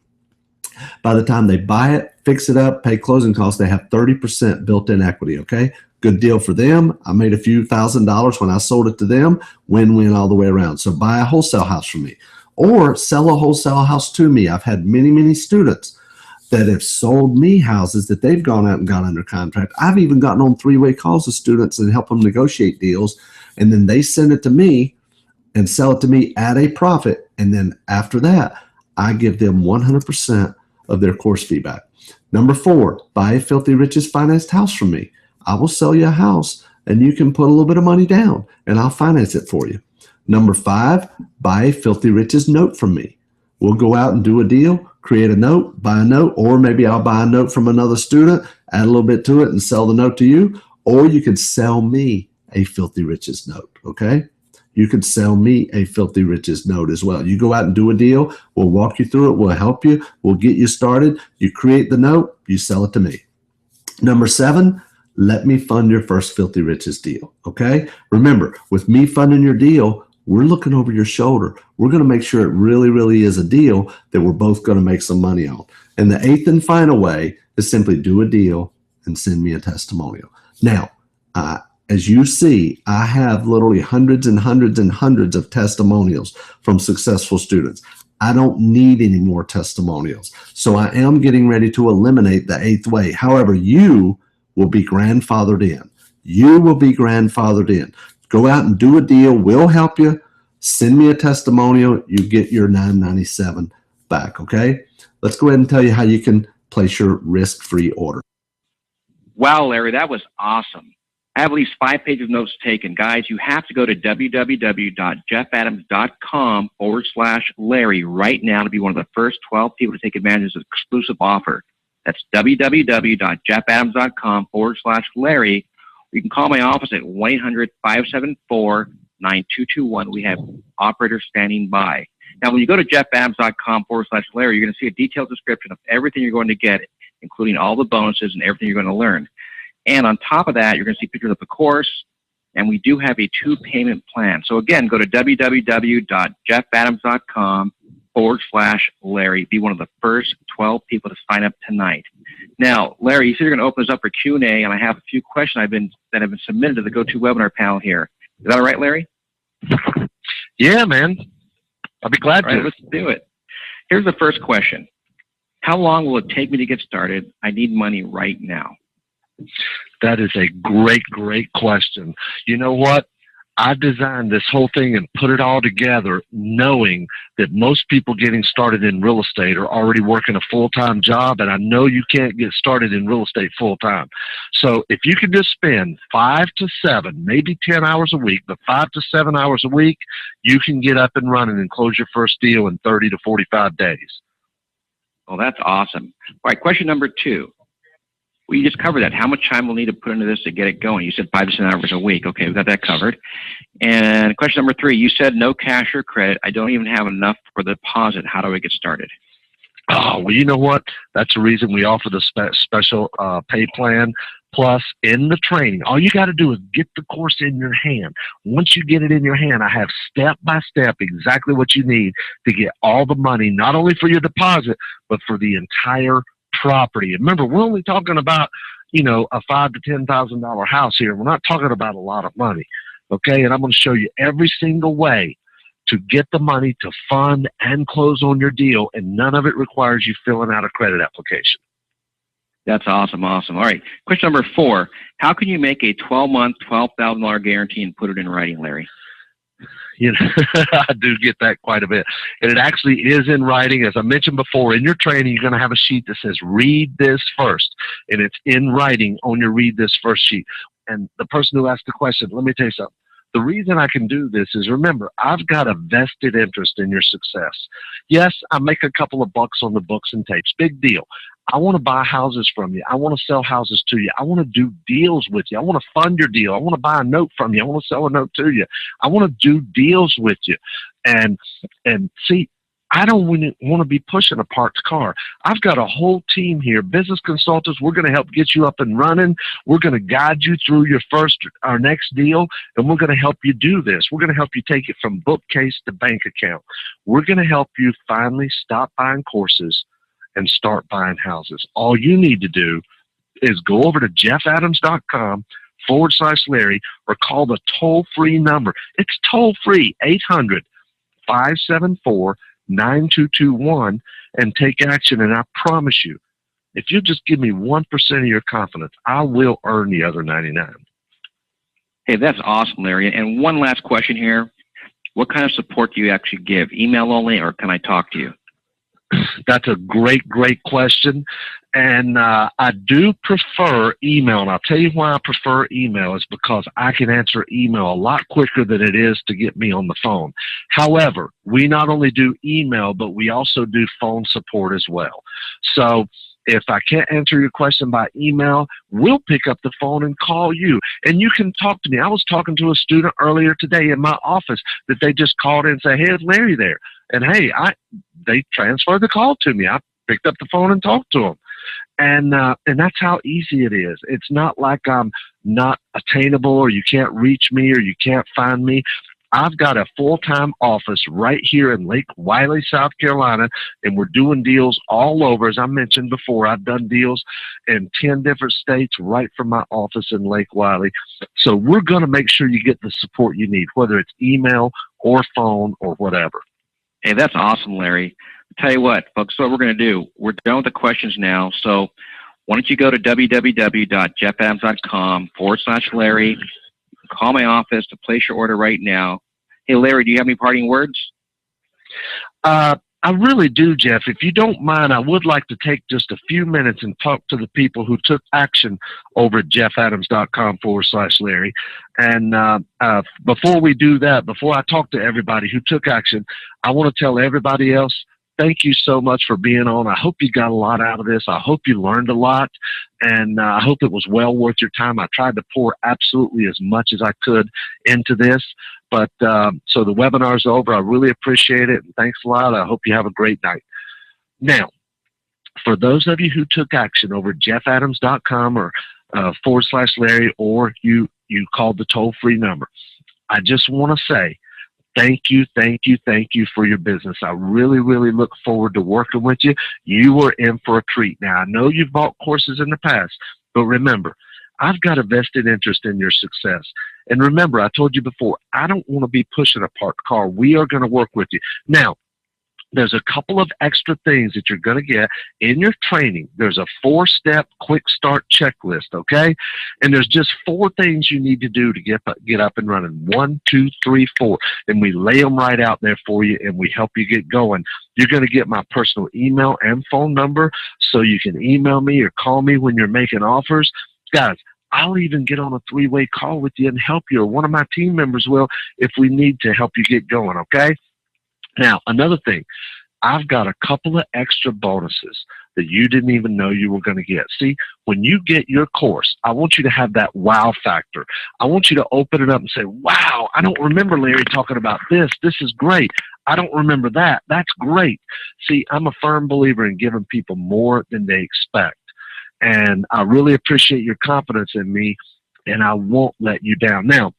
by the time they buy it, fix it up, pay closing costs, they have 30% built-in equity, okay? Good deal for them. I made a few $1,000s when I sold it to them. Win-win all the way around. So buy a wholesale house from me or sell a wholesale house to me. I've had many, many students that have sold me houses that they've gone out and got under contract. I've even gotten on 3-way calls with students and help them negotiate deals. And then they send it to me and sell it to me at a profit. And then after that, I give them 100% of their course fee back. Number 4, buy a Filthy Riches financed house from me. I will sell you a house and you can put a little bit of money down and I'll finance it for you. Number 5, buy a Filthy Riches note from me. We'll go out and do a deal, create a note, buy a note, or maybe I'll buy a note from another student, add a little bit to it and sell the note to you, or you could sell me a Filthy Riches note, okay? You could sell me a Filthy Riches note as well. You go out and do a deal, we'll walk you through it, we'll help you, we'll get you started, you create the note, you sell it to me. Number 7, let me fund your first Filthy Riches deal, okay? Remember, with me funding your deal, we're looking over your shoulder. We're going to make sure it really, really is a deal that we're both going to make some money on. And the 8th and final way is simply do a deal and send me a testimonial. Now, as you see, I have literally hundreds and hundreds and hundreds of testimonials from successful students. I don't need any more testimonials. So I am getting ready to eliminate the 8th way. However, you will be grandfathered in. You will be grandfathered in. Go out and do a deal. We'll help you. Send me a testimonial. You get your $997 back, okay? Let's go ahead and tell you how you can place your risk-free order. Wow, Larry, that was awesome. I have at least 5 pages of notes taken. Guys, you have to go to www.jeffadams.com/Larry right now to be one of the first 12 people to take advantage of this exclusive offer. That's www.jeffadams.com/Larry. You can call my office at 1-800-574-9221. We have operators standing by. Now, when you go to jeffadams.com/Larry, you're going to see a detailed description of everything you're going to get, including all the bonuses and everything you're going to learn. And on top of that, you're going to see pictures of the course, and we do have a 2-payment plan. So again, go to www.jeffadams.com/Larry. Be one of the first 12 people to sign up tonight. Now, Larry, you said you're going to open this up for Q&A, and I have a few questions that have been submitted to the GoToWebinar panel here. Is that all right, Larry? Yeah, man. I'll be glad to. All right, let's do it. Here's the first question. How long will it take me to get started? I need money right now. That is a great, great question. You know what? I designed this whole thing and put it all together knowing that most people getting started in real estate are already working a full-time job, and I know you can't get started in real estate full-time. So if you can just spend 5 to 7, maybe 10 hours a week, but 5 to 7 hours a week, you can get up and running and close your first deal in 30 to 45 days. Well, that's awesome. All right, question number 2. Well, you just covered that. How much time we'll need to put into this to get it going? You said 5 to 7 hours a week. Okay, we got that covered. And question number 3, you said no cash or credit. I don't even have enough for the deposit. How do I get started? Oh, well, you know what? That's the reason we offer the special pay plan. Plus, in the training, all you got to do is get the course in your hand. Once you get it in your hand, I have step by step exactly what you need to get all the money, not only for your deposit, but for the entire property. And remember, we're only talking about, you know, a $5,000 to $10,000 house here. We're not talking about a lot of money, okay? And I'm going to show you every single way to get the money to fund and close on your deal, and none of it requires you filling out a credit application. That's awesome. Awesome. All right. Question number 4. How can you make a 12-month, $12,000 guarantee and put it in writing, Larry? You know, I do get that quite a bit. And it actually is in writing. As I mentioned before, in your training, you're going to have a sheet that says, read this first. And it's in writing on your read this first sheet. And the person who asked the question, let me tell you something. The reason I can do this is, remember, I've got a vested interest in your success. Yes, I make a couple of bucks on the books and tapes. Big deal. I want to buy houses from you. I want to sell houses to you. I want to do deals with you. I want to fund your deal. I want to buy a note from you. I want to sell a note to you. I want to do deals with you. And see, I don't want to be pushing a parked car. I've got a whole team here, business consultants. We're going to help get you up and running. We're going to guide you through our next deal, and we're going to help you do this. We're going to help you take it from bookcase to bank account. We're going to help you finally stop buying courses and start buying houses. All you need to do is go over to jeffadams.com/Larry or call the toll-free number. It's toll-free, 800-574-9221, and take action. And I promise you, if you just give me 1% of your confidence, I will earn the other 99. Hey, that's awesome, Larry. And one last question here. What kind of support do you actually give? Email only, or can I talk to you? That's a great, great question. And I do prefer email. And I'll tell you why I prefer email is because I can answer email a lot quicker than it is to get me on the phone. However, we not only do email, but we also do phone support as well. So if I can't answer your question by email, we'll pick up the phone and call you. And you can talk to me. I was talking to a student earlier today in my office that they just called in and said, hey, is Larry there? And hey, they transferred the call to me. I picked up the phone and talked to them. And that's how easy it is. It's not like I'm not attainable or you can't reach me or you can't find me. I've got a full-time office right here in Lake Wylie, South Carolina, and we're doing deals all over. As I mentioned before, I've done deals in 10 different states right from my office in Lake Wylie. So we're going to make sure you get the support you need, whether it's email or phone or whatever. Hey, that's awesome, Larry. I'll tell you what, folks, what we're going to do, we're done with the questions now. So why don't you go to www.jeffadams.com/Larry. Call my office to place your order right now. Hey, Larry, do you have any parting words? I really do, Jeff. If you don't mind, I would like to take just a few minutes and talk to the people who took action over at jeffadams.com/Larry. And before we do that, before I talk to everybody who took action, I want to tell everybody else, thank you so much for being on. I hope you got a lot out of this. I hope you learned a lot, and I hope it was well worth your time. I tried to pour absolutely as much as I could into this. But so the webinar's over. I really appreciate it. And thanks a lot. I hope you have a great night. Now, for those of you who took action over at jeffadams.com or /Larry, or you called the toll-free number, I just want to say, thank you, thank you, thank you for your business. I really, really look forward to working with you. You were in for a treat. Now, I know you've bought courses in the past, but remember, I've got a vested interest in your success. And remember, I told you before, I don't want to be pushing a parked car. We are going to work with you. Now, there's a couple of extra things that you're going to get in your training. There's a 4-step quick start checklist, okay? And there's just 4 things you need to do to get up and running. 1, 2, 3, 4. And we lay them right out there for you, and we help you get going. You're going to get my personal email and phone number so you can email me or call me when you're making offers. Guys, I'll even get on a 3-way call with you and help you, or one of my team members will if we need to help you get going, okay? Now, another thing, I've got a couple of extra bonuses that you didn't even know you were going to get. See, when you get your course, I want you to have that wow factor. I want you to open it up and say, wow, I don't remember Larry talking about this. This is great. I don't remember that. That's great. See, I'm a firm believer in giving people more than they expect. And I really appreciate your confidence in me, and I won't let you down. Now,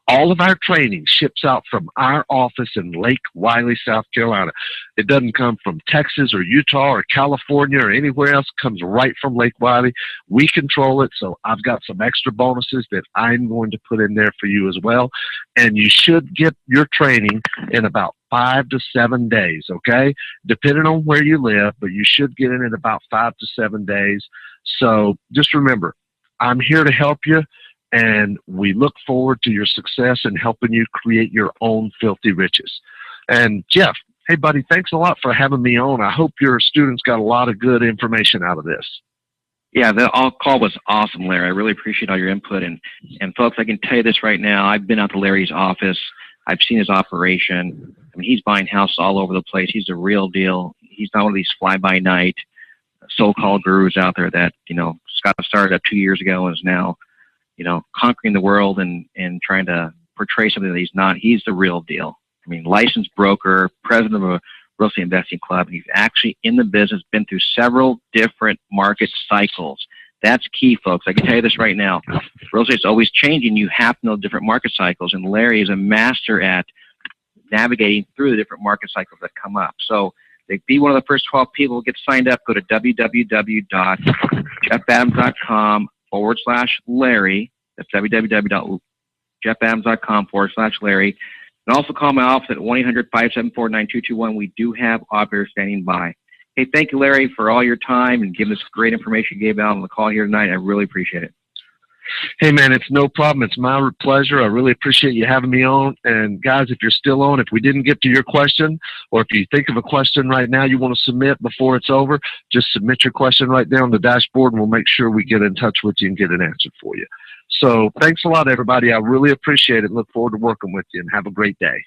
All of our training ships out from our office in Lake Wiley, South Carolina. It doesn't come from Texas or Utah or California or anywhere else. It comes right from Lake Wiley. We control it, so I've got some extra bonuses that I'm going to put in there for you as well. And you should get your training in about 5 to 7 days, okay? Depending on where you live, but you should get it in about 5 to 7 days. So just remember, I'm here to help you. And we look forward to your success in helping you create your own filthy riches. And Jeff, hey buddy, thanks a lot for having me on. I hope your students got a lot of good information out of this. Yeah, the call was awesome, Larry. I really appreciate all your input. And folks, I can tell you this right now. I've been out to Larry's office. I've seen his operation. I mean, he's buying houses all over the place. He's the real deal. He's not one of these fly-by-night so-called gurus out there that, got started up 2 years ago and is now conquering the world and trying to portray something that he's not. He's the real deal. I mean, licensed broker, president of a real estate investing club. He's actually in the business, been through several different market cycles. That's key, folks. I can tell you this right now. Real estate's always changing. You have to know different market cycles, and Larry is a master at navigating through the different market cycles that come up. So to be one of the first 12 people to get signed up, go to www.jeffadams.com/Larry. That's www.jeffadams.com/Larry. And also call my office at 1-800-574-9221. We do have operators standing by. Hey, thank you, Larry, for all your time and giving us great information you gave out on the call here tonight. I really appreciate it. Hey, man, it's no problem. It's my pleasure. I really appreciate you having me on. And, guys, if you're still on, if we didn't get to your question, or if you think of a question right now you want to submit before it's over, just submit your question right there on the dashboard, and we'll make sure we get in touch with you and get it answered for you. So thanks a lot, everybody. I really appreciate it. Look forward to working with you, and have a great day.